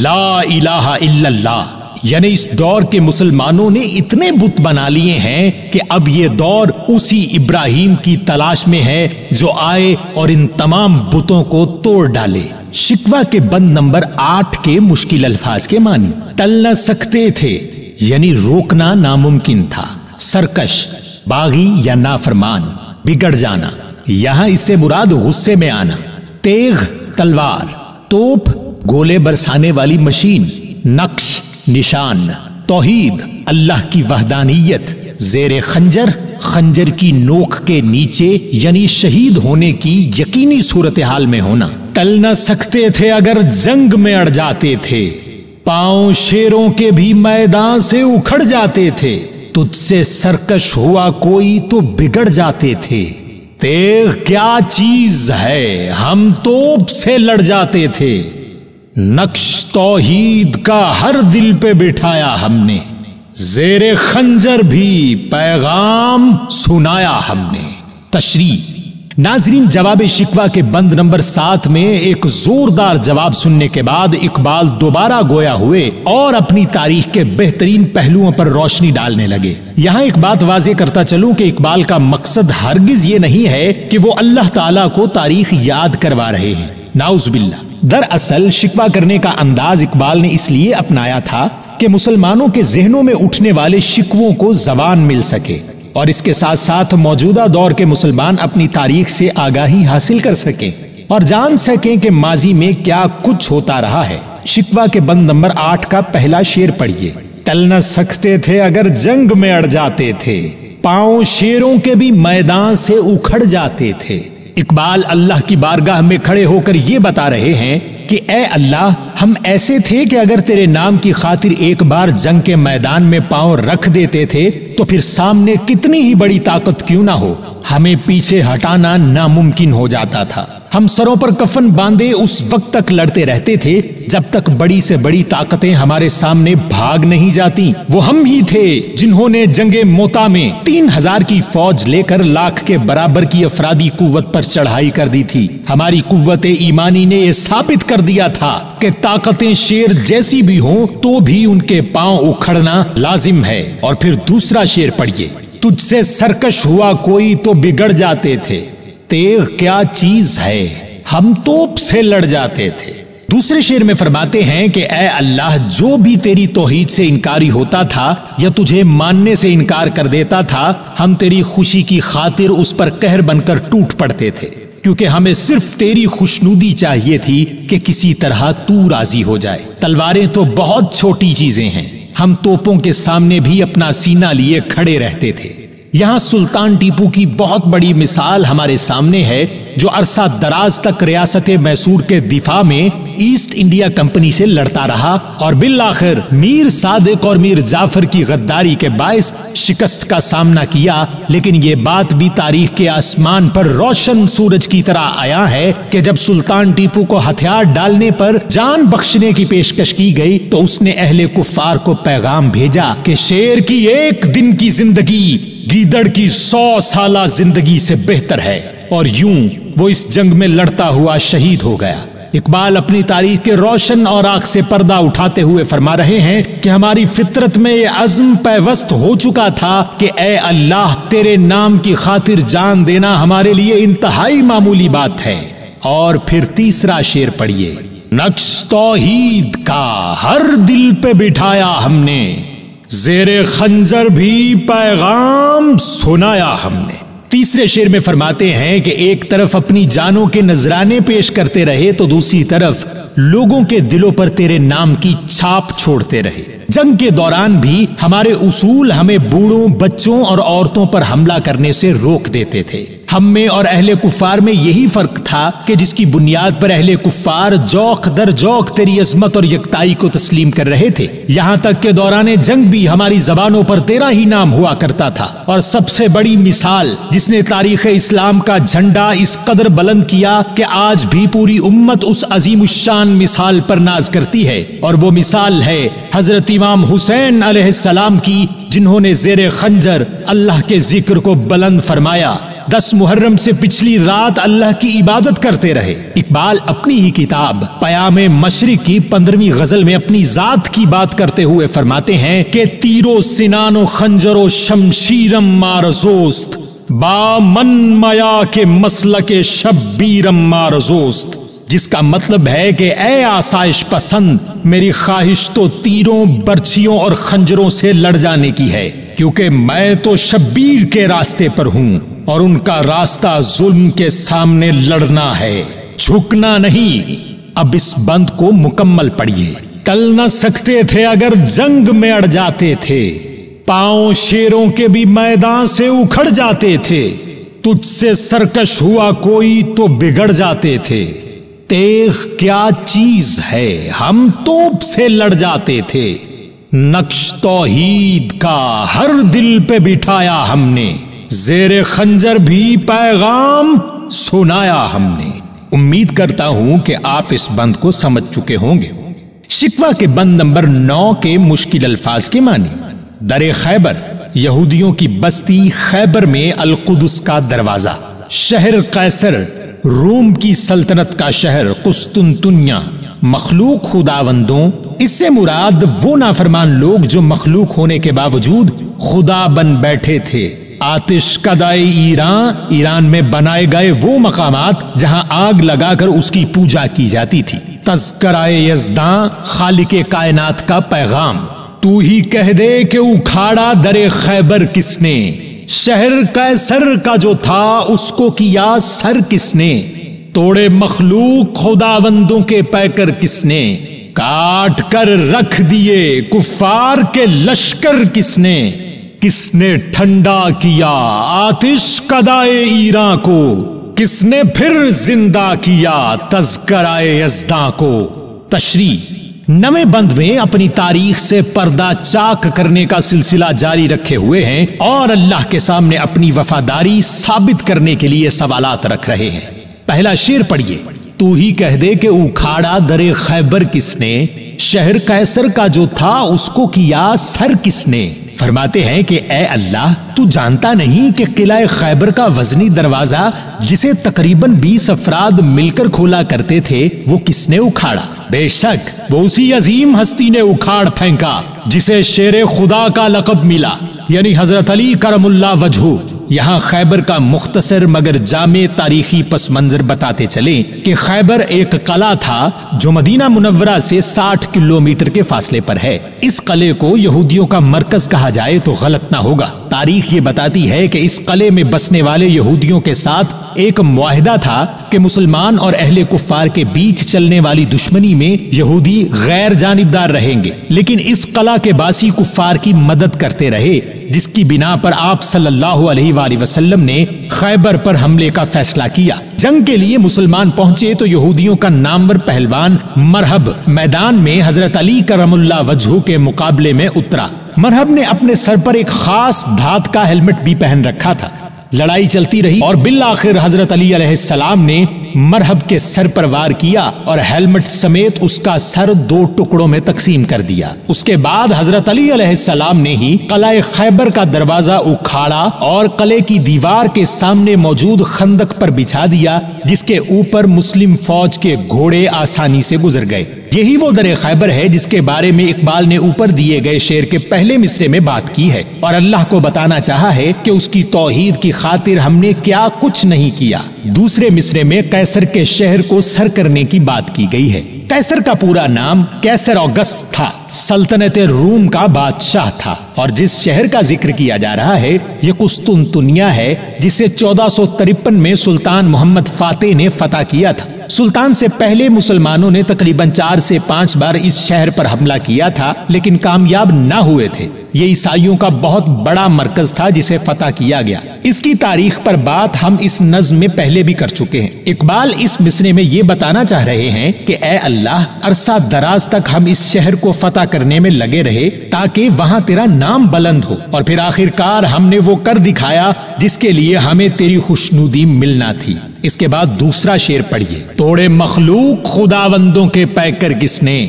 ला इलाहा इल्लल्लाह। यानी इस दौर के मुसलमानों ने इतने बुत बना लिए हैं कि अब ये दौर उसी इब्राहिम की तलाश में है जो आए और इन तमाम बुतों को तोड़ डाले। शिकवा के बंद नंबर 8 के मुश्किल अल्फाज के मानी, टल न सकते थे यानी रोकना नामुमकिन था, सरकश बागी या नाफरमान, बिगड़ जाना, यहां इससे मुराद गुस्से में आना, तेग तलवार, तोप गोले बरसाने वाली मशीन, नक्श निशान, तौहीद अल्लाह की वहदानियत, जेरे खंजर खंजर की नोक के नीचे यानी शहीद होने की यकीनी सूरत हाल में होना। टल न सकते थे अगर जंग में अड़ जाते थे, पांव शेरों के भी मैदान से उखड़ जाते थे, तुझसे सरकश हुआ कोई तो बिगड़ जाते थे। तेग क्या चीज है हम तोप से लड़ जाते थे, नक्श तौहीद का हर दिल पे बिठाया हमने, जेरे खंजर भी पैगाम सुनाया हमने। तशरीह नाजरीन, जवाब शिकवा के बंद नंबर 7 में एक जोरदार जवाब सुनने के बाद इकबाल दोबारा गोया हुए और अपनी तारीख के बेहतरीन पहलुओं पर रोशनी डालने लगे। यहाँ एक बात वाज़ेह करता चलूं कि इकबाल का मकसद हरगिज ये नहीं है कि वो अल्लाह ताला को तारीख याद करवा रहे हैं, नाउज़ुबिल्लाह। दरअसल शिकवा करने का अंदाज इकबाल ने इसलिए अपनाया था कि मुसलमानों के जहनों में उठने वाले शिकवों को जबान मिल सके और इसके साथ साथ मौजूदा दौर के मुसलमान अपनी तारीख से आगाही हासिल कर सकें और जान सकें कि माजी में क्या कुछ होता रहा है। शिकवा के बंद नंबर 8 का पहला शेर पढ़िए, टल न सकते थे अगर जंग में अड़ जाते थे, पांव शेरों के भी मैदान से उखड़ जाते थे। इकबाल अल्लाह की बारगाह में खड़े होकर ये बता रहे हैं कि ए अल्लाह, हम ऐसे थे कि अगर तेरे नाम की खातिर एक बार जंग के मैदान में पांव रख देते थे तो फिर सामने कितनी ही बड़ी ताकत क्यों ना हो, हमें पीछे हटाना नामुमकिन हो जाता था। हम सरों पर कफन बांधे उस वक्त तक लड़ते रहते थे जब तक बड़ी से बड़ी ताकतें हमारे सामने भाग नहीं जाती। वो हम ही थे जिन्होंने जंगे मोता में 3000 की फौज लेकर लाख के बराबर की अफरादी कुव्वत पर चढ़ाई कर दी थी। हमारी कुव्वत ईमानी ने यह साबित कर दिया था कि ताकतें शेर जैसी भी हों तो भी उनके पांव उखड़ना लाजिम है। और फिर दूसरा शेर पढ़िए, तुझसे सरकश हुआ कोई तो बिगड़ जाते थे, तेग क्या चीज है हम तोप से लड़ जाते थे। दूसरे शेर में फरमाते हैं कि ए अल्लाह, जो भी तेरी तौहीद से इनकारी होता था या तुझे मानने से इनकार कर देता था, हम तेरी खुशी की खातिर उस पर कहर बनकर टूट पड़ते थे, क्योंकि हमें सिर्फ तेरी खुशनुदी चाहिए थी कि किसी तरह तू राजी हो जाए। तलवारें तो बहुत छोटी चीजें हैं, हम तोपों के सामने भी अपना सीना लिए खड़े रहते थे। यहाँ सुल्तान टीपू की बहुत बड़ी मिसाल हमारे सामने है, जो अरसा दराज तक रियासत मैसूर के दिफा में ईस्ट इंडिया कंपनी से लड़ता रहा और बिल आखिर मीर सादिक और मीर जाफर की गद्दारी के बायस शिकस्त का सामना किया। लेकिन ये बात भी तारीख के आसमान पर रोशन सूरज की तरह आया है कि जब सुल्तान टीपू को हथियार डालने पर जान बख्शने की पेशकश की गई तो उसने अहले कुफ्फार को पैगाम भेजा कि शेर की एक दिन की जिंदगी गीदड़ की 100 साला जिंदगी से बेहतर है। और यूं वो इस जंग में लड़ता हुआ शहीद हो गया। इकबाल अपनी तारीख के रोशन और आंख से पर्दा उठाते हुए फरमा रहे हैं कि हमारी फितरत में ये अज़्म पैवस्त हो चुका था कि ए अल्लाह, तेरे नाम की खातिर जान देना हमारे लिए इंतहाई मामूली बात है। और फिर तीसरा शेर पढ़िए, नक्श तौहीद का हर दिल पे बिठाया हमने, जेरे खंजर भी पैगाम सुनाया हमने। तीसरे शेर में फरमाते हैं कि एक तरफ अपनी जानों के नजराने पेश करते रहे तो दूसरी तरफ लोगों के दिलों पर तेरे नाम की छाप छोड़ते रहे। जंग के दौरान भी हमारे उसूल हमें बूढ़ों, बच्चों और औरतों पर हमला करने से रोक देते थे। हम में और अहले कुफ्फार में यही फर्क था कि जिसकी बुनियाद पर अहले कुफ्फार जौक दर जौक तेरी अजमत और यकताई को तस्लीम कर रहे थे। यहाँ तक के दौरान जंग भी हमारी जबानों पर तेरा ही नाम हुआ करता था। और सबसे बड़ी मिसाल जिसने तारीख इस्लाम का झंडा इस कदर बुलंद किया कि आज भी पूरी उम्मत उस अजीमुश्शान मिसाल पर नाज करती है, और वो मिसाल है हजरत इमाम हुसैन अलैहिस्सलाम की, जिन्होंने जेरे खंजर अल्लाह के जिक्र को बुलंद फरमाया। 10 मुहर्रम से पिछली रात अल्लाह की इबादत करते रहे। इकबाल अपनी ही किताब पयामे मशरिक की 15वीं गजल में अपनी जात की बात करते हुए फरमाते हैं कि तीरो सिनानो खंजरो शमशीरम मारजोस्त बा मन मया के मसल के शब्बीरम मारजोस्त, जिसका मतलब है कि ए आसाइश पसंद, मेरी ख्वाहिश तो तीरों, बर्छियों और खंजरों से लड़ जाने की है, क्योंकि मैं तो शब्बीर के रास्ते पर हूं और उनका रास्ता जुल्म के सामने लड़ना है, झुकना नहीं। अब इस बंद को मुकम्मल पढ़िए। कल न सकते थे अगर जंग में अड़ जाते थे, पांव शेरों के भी मैदान से उखड़ जाते थे, तुझसे सरकश हुआ कोई तो बिगड़ जाते थे, तेग क्या चीज है हम तोप से लड़ जाते थे, नक्श तौहीद का हर दिल पे बिठाया हमने, जेरे खंजर भी पैगाम सुनाया हमने। उम्मीद करता हूं कि आप इस बंद को समझ चुके होंगे। शिकवा के बंद नंबर 9 के मुश्किल अल्फाज के मानी। दरे खैबर, यहूदियों की बस्ती खैबर में अल-कुदस का दरवाजा, शहर कैसर, रोम की सल्तनत का शहर कुस्तुनतुनिया, मखलूक खुदावंदों, इससे मुराद वो नाफरमान लोग जो मखलूक होने के बावजूद खुदा बन बैठे थे। आतिश कदाए ईरान में बनाए गए वो मकामात जहां आग लगाकर उसकी पूजा की जाती थी। तज़किराए यज़दां, खालिके कायनात का पैगाम, तू ही कह दे कि उखाड़ा दरे खैबर किसने, शहर कैसर का जो था उसको किया सर किसने, तोड़े मखलूक खुदावंदों के पैकर किसने, काट कर रख दिए कुफ्फार के लश्कर किसने, किसने ठंडा किया आतिश कदाए ईरां को, किसने फिर जिंदा किया तज़किराए यज़दां को। तशरी नवे बंद में अपनी तारीख से पर्दा चाक करने का सिलसिला जारी रखे हुए हैं और अल्लाह के सामने अपनी वफादारी साबित करने के लिए सवालात रख रहे हैं। पहला शेर पढ़िए। तू ही कह दे कि उखाड़ा दरे खैबर किसने, शहर कैसर का जो था उसको किया सर किसने। फरमाते हैं कि ए अल्लाह, तू जानता नहीं कि किला खैबर का वजनी दरवाजा जिसे तकरीबन 20 अफराद मिलकर खोला करते थे वो किसने उखाड़ा। बेशक वो उसी अजीम हस्ती ने उखाड़ फेंका जिसे शेर खुदा का लक़ब मिला, यानी हजरत अली करमुल्लाह वजहू। यहाँ खैबर का मुख्तसर मगर जामे तारीखी पस मंजर बताते चले कि खैबर एक कला था जो मदीना मुनव्वरा से 60 किलोमीटर के फासले पर है। इस कले को यहूदियों का मरकज कहा जाए तो गलत ना होगा। तारीख ये बताती है कि इस कले में बसने वाले यहूदियों के साथ एक मुआहिदा था कि मुसलमान और अहले कुफ्फार के बीच चलने वाली दुश्मनी में यहूदी गैर जानिबदार रहेंगे, लेकिन इस कला के बासी कुफ्फार की मदद करते रहे, जिसकी बिना पर आप सल्लल्लाहु अलैहि वसल्लम ने खैबर पर हमले का फैसला किया। जंग के लिए मुसलमान पहुंचे तो यहूदियों का नामवर पहलवान मरहब मैदान में हजरत अली करमुल्लाह वजहू के मुकाबले में उतरा। मरहब ने अपने सर पर एक खास धात का हेलमेट भी पहन रखा था। लड़ाई चलती रही और बिल आखिर हजरत अली अलैहिस्सलाम ने मरहब के सर पर वार किया और हेलमेट समेत उसका सर 2 टुकड़ों में तकसीम कर दिया। उसके बाद हजरत अली अलैहिस्सलाम ने ही किला खैबर का दरवाजा उखाड़ा और किले की दीवार के सामने मौजूद खंदक पर बिछा दिया, जिसके ऊपर मुस्लिम फौज के घोड़े आसानी से गुजर गए। यही वो दरे खैबर है जिसके बारे में इकबाल ने ऊपर दिए गए शेर के पहले मिसरे में बात की है और अल्लाह को बताना चाहा है कि उसकी तौहीद की खातिर हमने क्या कुछ नहीं किया। दूसरे मिसरे में कैसर के शहर को सर करने की बात की गई है। कैसर का पूरा नाम कैसर ऑगस्ट था, सल्तनत रोम का बादशाह था। और जिस शहर का जिक्र किया जा रहा है ये कुस्तुनतुनिया है, जिसे 1453 में सुल्तान मोहम्मद फातेह ने फतह किया था। सुल्तान से पहले मुसलमानों ने तकरीबन 4 से 5 बार इस शहर पर हमला किया था, लेकिन कामयाब ना हुए थे। ये ईसाइयों का बहुत बड़ा मरकज था जिसे फतह किया गया। इसकी तारीख पर बात हम इस नज्म में पहले भी कर चुके हैं। इकबाल इस मिसरे में ये बताना चाह रहे हैं कि ऐ अल्लाह, अरसा दराज तक हम इस शहर को फतह करने में लगे रहे ताकि वहाँ तेरा नाम बुलंद हो, और फिर आखिरकार हमने वो कर दिखाया जिसके लिए हमें तेरी खुशनुदी मिलना थी। इसके बाद दूसरा शेर पढ़िए। तोड़े मखलूक खुदावंदों के पैकर किसने,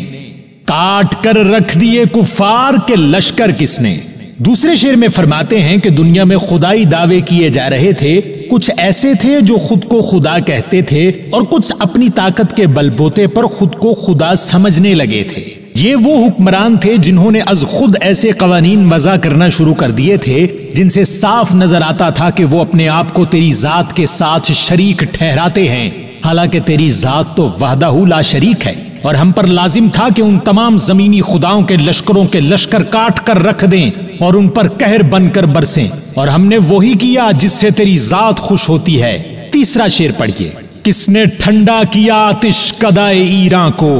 काट कर रख दिए कुफार के लश्कर किसने। दूसरे शेर में फरमाते हैं कि दुनिया में खुदाई दावे किए जा रहे थे। कुछ ऐसे थे जो खुद को खुदा कहते थे और कुछ अपनी ताकत के बलबूते पर खुद को खुदा समझने लगे थे। ये वो हुक्मरान थे जिन्होंने अज खुद ऐसे कवानीन वज़ा करना शुरू कर दिए थे जिनसे साफ नजर आता था कि वो अपने आप को तेरी जात के साथ शरीक ठहराते हैं, हालांकि तेरी जात तो वहदहू ला शरीक है। और हम पर लाजिम था कि उन तमाम जमीनी खुदाओं के लश्करों के लश्कर काट कर रख दें और उन पर कहर बनकर बरसें, और हमने वही किया जिससे तेरी जात खुश होती है। तीसरा शेर पढ़िए। किसने ठंडा किया आतिश कदाए ईरान को,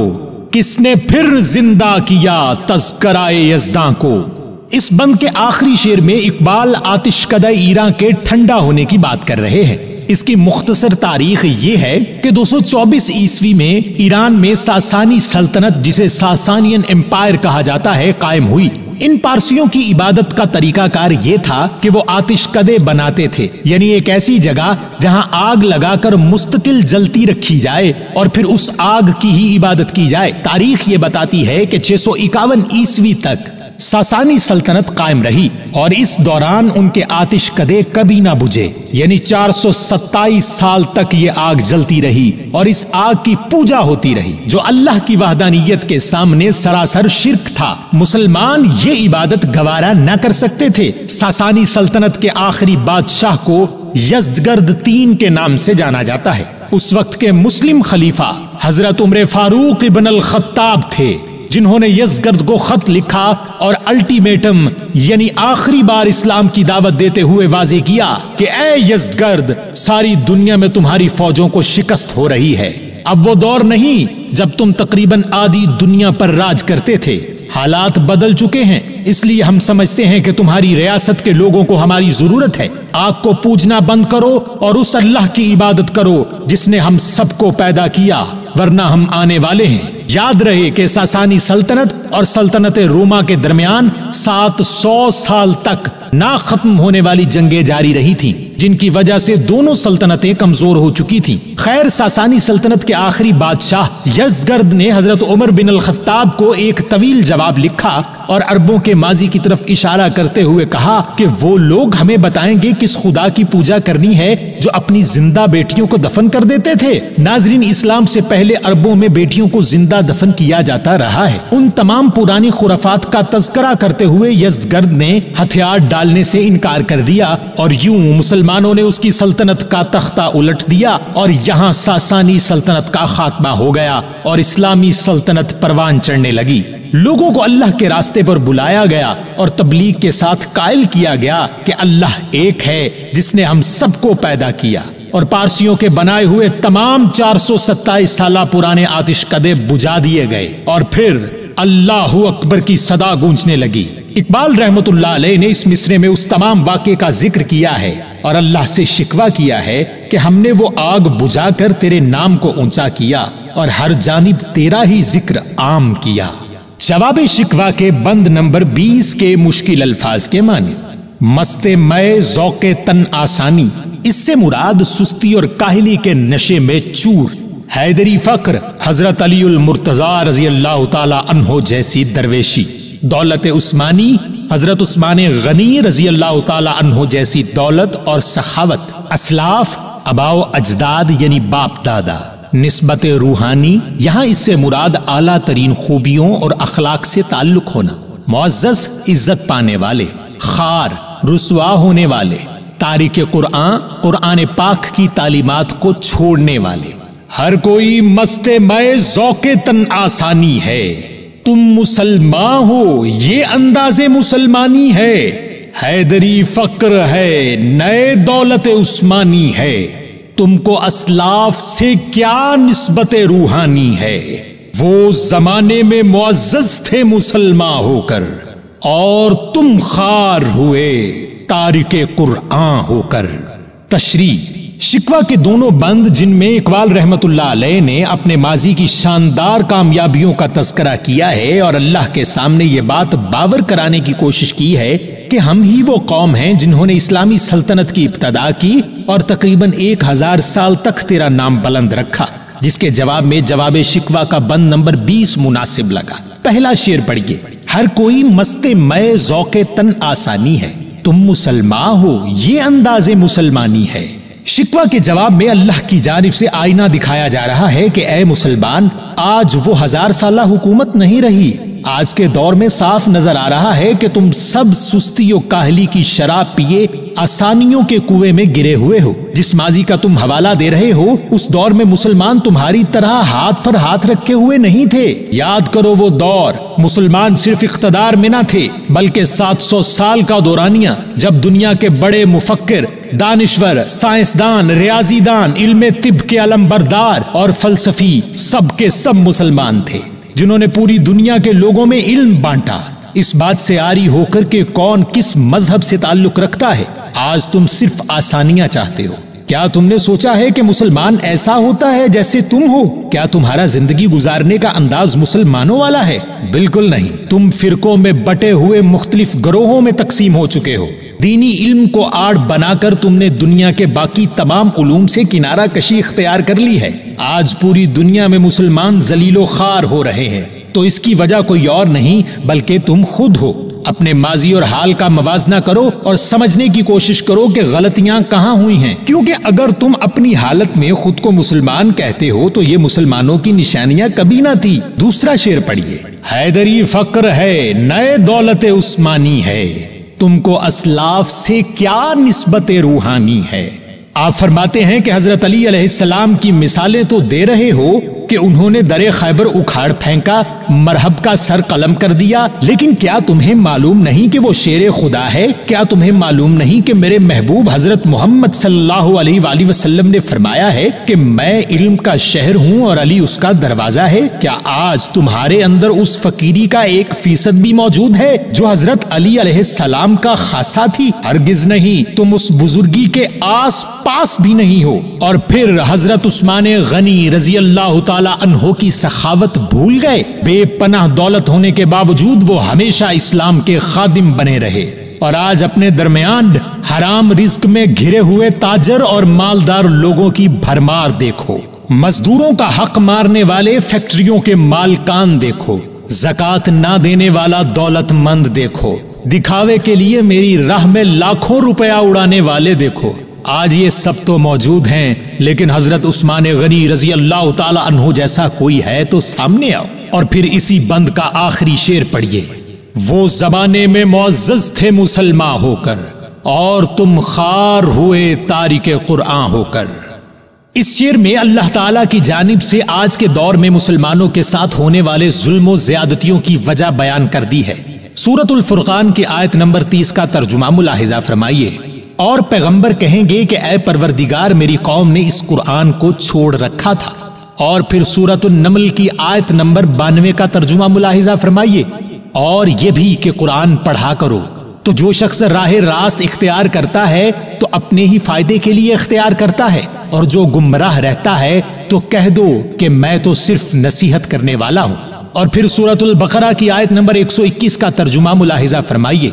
किसने फिर जिंदा किया तज़किराए यज़दां को। इस बंद के आखिरी शेर में इकबाल आतिश कदा ईरान के ठंडा होने की बात कर रहे हैं। इसकी मुख्तसर तारीख ये है कि 224 ईस्वी में ईरान में सासानी सल्तनत, जिसे सासानियन एम्पायर कहा जाता है, कायम हुई। इन पारसियों की इबादत का तरीकाकार ये था कि वो आतिश कदे बनाते थे, यानी एक ऐसी जगह जहां आग लगाकर मुस्तकिल जलती रखी जाए और फिर उस आग की ही इबादत की जाए। तारीख ये बताती है कि 651 ईस्वी तक सासानी सल्तनत कायम रही और इस दौरान उनके आतिश कदे कभी ना बुझे, यानी 427 साल तक ये आग जलती रही और इस आग की पूजा होती रही, जो अल्लाह की वहदानियत के सामने सरासर शिर्क था। मुसलमान ये इबादत गवारा न कर सकते थे। सासानी सल्तनत के आखिरी बादशाह को यज़दगर्द III के नाम से जाना जाता है। उस वक्त के मुस्लिम खलीफा हजरत उमर फारूक इब्न अल खत्ताब थे, जिन्होंने यज़दगर्द को खत लिखा और अल्टीमेटम यानी आखिरी बार इस्लाम की दावत देते हुए वाज़े किया कि ऐ यज़दगर्द, सारी दुनिया में तुम्हारी फौजों को शिकस्त हो रही है। अब वो दौर नहीं जब तुम तकरीबन आधी दुनिया पर राज करते थे। हालात बदल चुके हैं, इसलिए हम समझते हैं कि तुम्हारी रियासत के लोगों को हमारी जरूरत है। आग को पूजना बंद करो और उस अल्लाह की इबादत करो जिसने हम सबको पैदा किया, वरना हम आने वाले हैं। याद रहे कि सासानी सल्तनत और सल्तनत रोमा के दरमियान 700 साल तक ना खत्म होने वाली जंगें जारी रही थीं, जिनकी वजह से दोनों सल्तनतें कमजोर हो चुकी थीं। खैर, सासानी सल्तनत के आखिरी बादशाह यज़दगर्द ने हजरत उमर बिन अल खत्ताब को एक तवील जवाब लिखा और अरबों के माजी की तरफ इशारा करते हुए कहा कि वो लोग हमें बताएंगे किस खुदा की पूजा करनी है जो अपनी जिंदा बेटियों को दफन कर देते थे। नाजरीन, इस्लाम से पहले अरबों में बेटियों को जिंदा दफन किया जाता रहा है। उन तमाम पुरानी खुराफात का तज़किरा करते हुए यज़दगर्द ने हथियार डालने से इनकार कर दिया और यूं मुसलमानों ने उसकी सल्तनत का तख्ता उलट दिया और यहाँ सासानी सल्तनत का खात्मा हो गया और इस्लामी सल्तनत परवान चढ़ने लगी। लोगों को अल्लाह के रास्ते पर बुलाया गया और तबलीग के साथ कायल किया गया कि अल्लाह एक है जिसने हम सबको पैदा किया। और पारसियों के बनाए हुए तमाम 427 साल पुराने आतिशकदे बुझा दिए गए और फिर अल्लाहु अकबर की सदा गूंजने लगी। इकबाल रहमतुल्लाह अलैह ने इस मिसरे में उस तमाम वाक़े का जिक्र किया है और अल्लाह से शिकवा किया है कि हमने वो आग बुझाकर तेरे नाम को ऊंचा किया और हर जानिब तेरा ही जिक्र आम किया। जवाब शिकवा के बंद नंबर 20 के मुश्किल अल्फाज के माने। मस्ते मय ज़ौक़े तन आसानी, इससे मुराद सुस्ती और काहिली के नशे में चूर। हैदरी फक्र हजरत अलीउल मुर्तजा रज़ी अल्लाह ताला अन्हो जैसी दरवेशी। दौलत उस्मानी हजरत उस्मान गनी रज़ी अल्लाह ताला अन्हो जैसी दौलत और सखावत। असलाफ अबाओ अजदाद यानी बाप दादा। निस्बत रूहानी, यहाँ इससे मुराद आला तरीन खूबियों और अखलाक से ताल्लुक होना। मुअज़्ज़ज़, इज्जत पाने वाले। खार, रुसवा होने वाले। तारिक कुरान, कुरान पाक की तालीमात को छोड़ने वाले। ہر کوئی مست میں ذوق تن آسانی ہے، تم مسلمان ہو یہ انداز مسلمانی ہے، حیدری فقر ہے نئے دولت عثمانی ہے، تم کو اسلاف سے کیا نسبت روحانی ہے، وہ زمانے میں معزز تھے مسلمان ہو کر اور تم خار ہوئے تارک قرآن ہو کر۔ تشریح: شکوہ کے دونوں بند جن میں اقبال رحمت اللہ علیہ نے اپنے ماضی کی شاندار کامیابیوں کا تذکرہ کیا ہے اور اللہ کے سامنے یہ بات باور کرانے کی کوشش کی ہے کہ ہم ہی وہ قوم ہیں جنہوں نے اسلامی سلطنت کی ابتدا کی اور تقریباً 1000 سال تک تیرا نام بلند رکھا، جس کے جواب میں جواب شکوہ کا بند نمبر 20 مناسب لگا۔ پہلا شعر پڑھیے: ہر کوئی مست میں ذوق تن آسانی ہے، تم مسلمان ہو یہ انداز مسلمانی ہے۔ شکوہ کے جواب میں اللہ کی جانب سے آئینہ دکھایا جا رہا ہے کہ اے مسلمان، آج وہ 1000 سالہ حکومت نہیں رہی، آج کے دور میں صاف نظر آ رہا ہے کہ تم سب سستی و کاہلی کی شراب پیے آسانیوں کے کنویں میں گرے ہوئے ہو۔ جس ماضی کا تم حوالہ دے رہے ہو اس دور میں مسلمان تمہاری طرح ہاتھ پر ہاتھ رکھے ہوئے نہیں تھے۔ یاد کرو وہ دور، مسلمان صرف اقتدار میں نہ تھے بلکہ 700 سال کا دورانیہ جب دنیا کے بڑے مفکر، دانشور، سائنسدان، ریاضی دان، علم طب کے علمبردار اور فلسفی سب کے سب مسلمان تھے، جنہوں نے پوری دنیا کے لوگوں میں علم بانٹا، اس بات سے عاری ہو کر کہ کون کس مذہب سے تعلق رکھتا ہے۔ آج تم صرف آسانیاں چاہتے ہو۔ کیا تم نے سوچا ہے کہ مسلمان ایسا ہوتا ہے جیسے تم ہو؟ کیا تمہارا زندگی گزارنے کا انداز مسلمانوں والا ہے؟ بالکل نہیں، تم فرقوں میں بٹے ہوئے مختلف گروہوں میں تقسیم ہو چکے ہو۔ دینی علم کو آڑ بنا کر تم نے دنیا کے باقی تمام علوم سے کنارہ کشی اختیار کر لی ہے۔ آج پوری دنیا میں مسلمان ذلیل و خوار ہو رہے ہیں تو اس کی وجہ کوئی اور نہیں بلکہ تم خود ہو۔ اپنے ماضی اور حال کا موازنہ کرو اور سمجھنے کی کوشش کرو کہ غلطیاں کہاں ہوئی ہیں، کیونکہ اگر تم اپنی حالت میں خود کو مسلمان کہتے ہو تو یہ مسلمانوں کی نشانیاں کبھی نہ تھی۔ دوسرا شعر پڑھیے: حیدری فقر ہے نئے دولت عثمانی ہے، تم کو اسلاف سے کیا نسبت روحانی ہے۔ آپ فرماتے ہیں کہ حضرت علی علیہ السلام کی مثالیں تو دے رہے ہو کہ انہوں نے در خیبر اکھاڑ پھینکا، مرہب کا سر قلم کر دیا، لیکن کیا تمہیں معلوم نہیں کہ وہ شیر خدا ہے؟ کیا تمہیں معلوم نہیں کہ میرے محبوب حضرت محمد صلی اللہ علیہ وآلہ وسلم نے فرمایا ہے کہ میں علم کا شہر ہوں اور علی اس کا دروازہ ہے؟ کیا آج تمہارے اندر اس فقیری کا 1% بھی موجود ہے جو حضرت علی علیہ السلام کا خاصہ تھی؟ ہرگز نہیں، تم اس بزرگی کے آس پاس بھی نہیں ہو۔ اور پھر حضرت عثمان غنی رضی اللہ تعالی عنہ کی سخاوت بھول گئے؟ بے پناہ دولت ہونے کے باوجود وہ ہمیشہ اسلام کے خادم بنے رہے، اور آج اپنے درمیان حرام رزق میں گھرے ہوئے تاجر اور مالدار لوگوں کی بھرمار دیکھو، مزدوروں کا حق مارنے والے فیکٹریوں کے مالکان دیکھو، زکوٰۃ نہ دینے والا دولت مند دیکھو، دکھاوے کے لیے میری راہ میں لاکھوں روپیہ اڑانے والے دیکھو۔ آج یہ سب تو موجود ہیں، لیکن حضرت عثمان غنی رضی اللہ تعالی عنہ جیسا کوئی ہے تو سامنے آؤ۔ اور پھر اسی بند کا آخری شعر پڑھیے: وہ زمانے میں معزز تھے مسلمان ہو کر اور تم خار ہوئے تارک قرآن ہو کر۔ اس شعر میں اللہ تعالیٰ کی جانب سے آج کے دور میں مسلمانوں کے ساتھ ہونے والے ظلم و زیادتیوں کی وجہ بیان کر دی ہے۔ سورۃ الفرقان کی آیت نمبر 30 کا ترجمہ ملاحظہ فرمائیے: اور پیغمبر کہیں گے کہ اے پروردگار، میری قوم نے اس قرآن کو چھوڑ رکھا تھا۔ اور پھر سورۃ النمل کی آیت نمبر 92 کا ترجمہ ملاحظہ فرمائیے: اور یہ بھی کہ قرآن پڑھا کرو۔ تو جو شخص راہ راست اختیار کرتا ہے تو اپنے ہی فائدے کے لیے اختیار کرتا ہے، اور جو گمراہ رہتا ہے تو کہہ دو کہ میں تو صرف نصیحت کرنے والا ہوں۔ اور پھر سورۃ البقرہ کی آیت نمبر 121 کا ترجمہ ملاحظہ فرمائیے: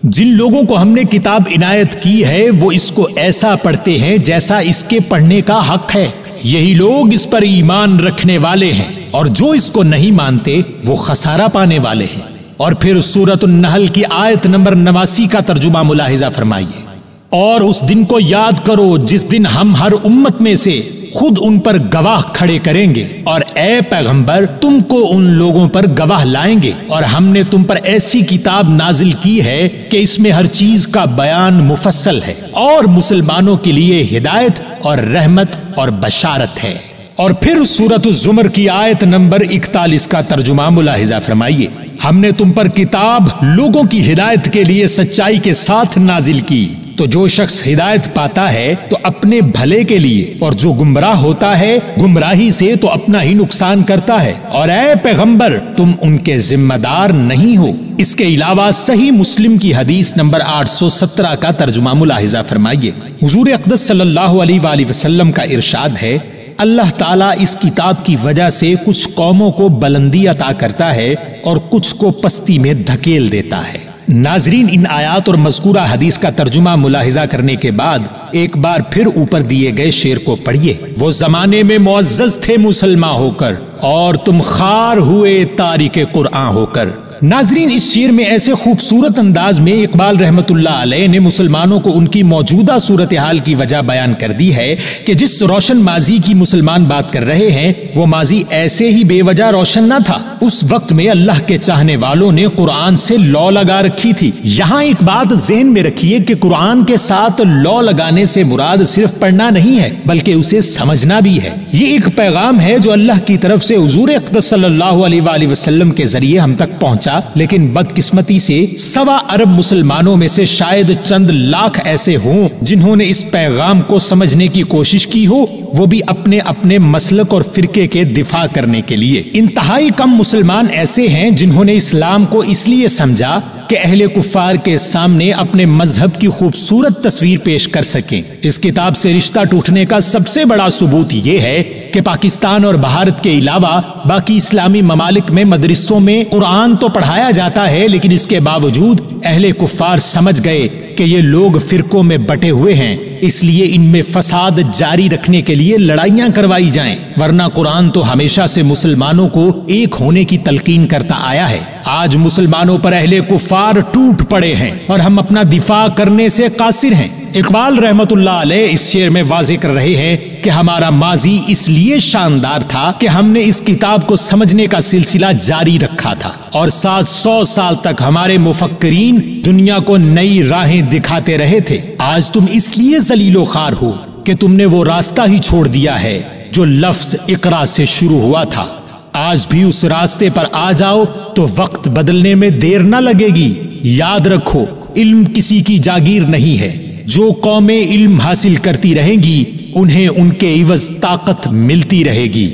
جن لوگوں کو ہم نے کتاب عنایت کی ہے وہ اس کو ایسا پڑھتے ہیں جیسا اس کے پڑھنے کا حق ہے، یہی لوگ اس پر ایمان رکھنے والے ہیں، اور جو اس کو نہیں مانتے وہ خسارہ پانے والے ہیں۔ اور پھر سورۃ النحل کی آیت نمبر 89 کا ترجمہ ملاحظہ فرمائیے: اور اس دن کو یاد کرو جس دن ہم ہر امت میں سے خود ان پر گواہ کھڑے کریں گے، اور اے پیغمبر تم کو ان لوگوں پر گواہ لائیں گے، اور ہم نے تم پر ایسی کتاب نازل کی ہے کہ اس میں ہر چیز کا بیان مفصل ہے، اور مسلمانوں کے لیے ہدایت اور رحمت اور بشارت ہے۔ اور پھر سورۃ الزمر کی آیت نمبر 41 کا ترجمہ ملاحظہ فرمائیے، ہم نے تم پر کتاب لوگوں کی ہدایت کے لیے سچائی کے ساتھ نازل کی، تو جو شخص ہدایت پاتا ہے تو اپنے بھلے کے لیے، اور جو گمراہ ہوتا ہے گمراہی سے تو اپنا ہی نقصان کرتا ہے، اور اے پیغمبر تم ان کے ذمہ دار نہیں ہو۔ اس کے علاوہ صحیح مسلم کی حدیث نمبر 817 کا ترجمہ ملاحظہ فرمائیے، حضور اقدس صلی اللہ علیہ وآلہ وسلم کا ارشاد ہے، اللہ تعالیٰ اس کتاب کی وجہ سے کچھ قوموں کو بلندی عطا کرتا ہے اور کچھ کو پستی میں دھکیل دیتا ہے۔ ناظرین، ان آیات اور مذکورہ حدیث کا ترجمہ ملاحظہ کرنے کے بعد ایک بار پھر اوپر دیے گئے شعر کو پڑھیے۔ وہ زمانے میں معزز تھے مسلمان ہو کر، اور تم خار ہوئے تارک قرآن ہو کر۔ ناظرین، اس شعر میں ایسے خوبصورت انداز میں اقبال رحمت اللہ علیہ نے مسلمانوں کو ان کی موجودہ صورتحال کی وجہ بیان کر دی ہے کہ جس روشن ماضی کی مسلمان بات کر رہے ہیں وہ ماضی ایسے ہی بے وجہ روشن نہ تھا۔ اس وقت میں اللہ کے چاہنے والوں نے قرآن سے لو لگا رکھی تھی۔ یہاں ایک بات ذہن میں رکھیے کہ قرآن کے ساتھ لو لگانے سے مراد صرف پڑھنا نہیں ہے بلکہ اسے سمجھنا بھی ہے۔ یہ ایک پیغام ہے جو اللہ کی طرف سے حضور اقدس صلی اللہ علیہ وآلہ وسلم کے ذریعے ہم تک پہنچا، لیکن بدقسمتی سے 1.25 ارب مسلمانوں میں سے شاید چند لاکھ ایسے ہوں جنہوں نے اس پیغام کو سمجھنے کی کوشش کی ہو، وہ بھی اپنے اپنے مسلک اور فرقے کے دفاع کرنے کے لیے۔ انتہائی کم مسلمان ایسے ہیں جنہوں نے اسلام کو اس لیے سمجھا کہ اہل کفار کے سامنے اپنے مذہب کی خوبصورت تصویر پیش کر سکیں۔ اس کتاب سے رشتہ ٹوٹنے کا سب سے بڑا ثبوت یہ ہے کہ پاکستان اور بھارت کے علاوہ باقی اسلامی ممالک میں مدرسوں میں قرآن تو پڑھایا جاتا ہے، لیکن اس کے باوجود اہل کفار سمجھ گئے کہ یہ لوگ فرقوں میں بٹے ہوئے ہیں، اس لیے ان میں فساد جاری رکھنے کے لیے لڑائیاں کروائی جائیں، ورنہ قرآن تو ہمیشہ سے مسلمانوں کو ایک ہونے کی تلقین کرتا آیا ہے۔ آج مسلمانوں پر اہل کفار ٹوٹ پڑے ہیں اور ہم اپنا دفاع کرنے سے قاصر ہیں۔ اقبال رحمت اللہ علیہ اس شعر میں واضح کر رہے ہیں کہ ہمارا ماضی اس لیے شاندار تھا کہ ہم نے اس کتاب کو سمجھنے کا سلسلہ جاری رکھا تھا، اور 700 سال تک ہمارے مفکرین دنیا کو نئی راہیں دکھاتے رہے تھے۔ آج تم اس لیے ذلیل و خوار ہو کہ تم نے وہ راستہ ہی چھوڑ دیا ہے جو لفظ اقرا سے شروع ہوا تھا۔ آج بھی اس راستے پر آ جاؤ تو وقت بدلنے میں دیر نہ لگے گی۔ یاد رکھو، علم کسی کی جاگیر نہیں ہے۔ جو قومیں علم حاصل کرتی رہیں گی انہیں ان کے عوض طاقت ملتی رہے گی۔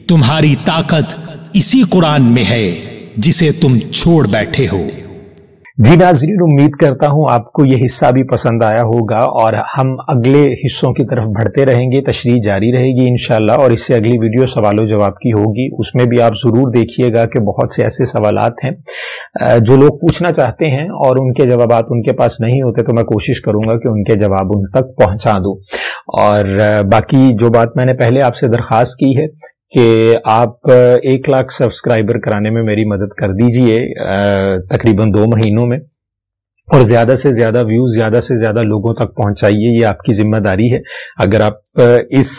تمہاری طاقت اسی قرآن میں ہے جسے تم چھوڑ بیٹھے ہو۔ جی ناظرین، امید کرتا ہوں آپ کو یہ حصہ بھی پسند آیا ہوگا، اور ہم اگلے حصوں کی طرف بڑھتے رہیں گے، تشریح جاری رہے گی انشاءاللہ، اور اس سے اگلی ویڈیو سوال و جواب کی ہوگی۔ اس میں بھی آپ ضرور دیکھیے گا کہ بہت سے ایسے سوالات ہیں جو لوگ پوچھنا چاہتے ہیں اور ان کے جوابات ان کے پاس نہیں ہوتے، تو میں کوشش کروں گا کہ ان کے جواب ان تک پہنچا دوں۔ اور باقی جو بات میں نے پہلے آپ سے درخواست کی ہے کہ آپ 1 لاکھ سبسکرائبر کرانے میں میری مدد کر دیجئے تقریباً 2 مہینوں میں، اور زیادہ سے زیادہ ویوز زیادہ سے زیادہ لوگوں تک پہنچائیے، یہ آپ کی ذمہ داری ہے اگر آپ اس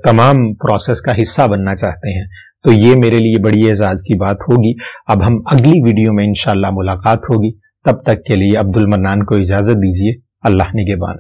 تمام پروسیس کا حصہ بننا چاہتے ہیں، تو یہ میرے لیے بڑی اعزاز کی بات ہوگی۔ اب ہم اگلی ویڈیو میں انشاءاللہ ملاقات ہوگی، تب تک کے لیے عبد المنان کو اجازت دیجیے۔ اللہ نگہبان۔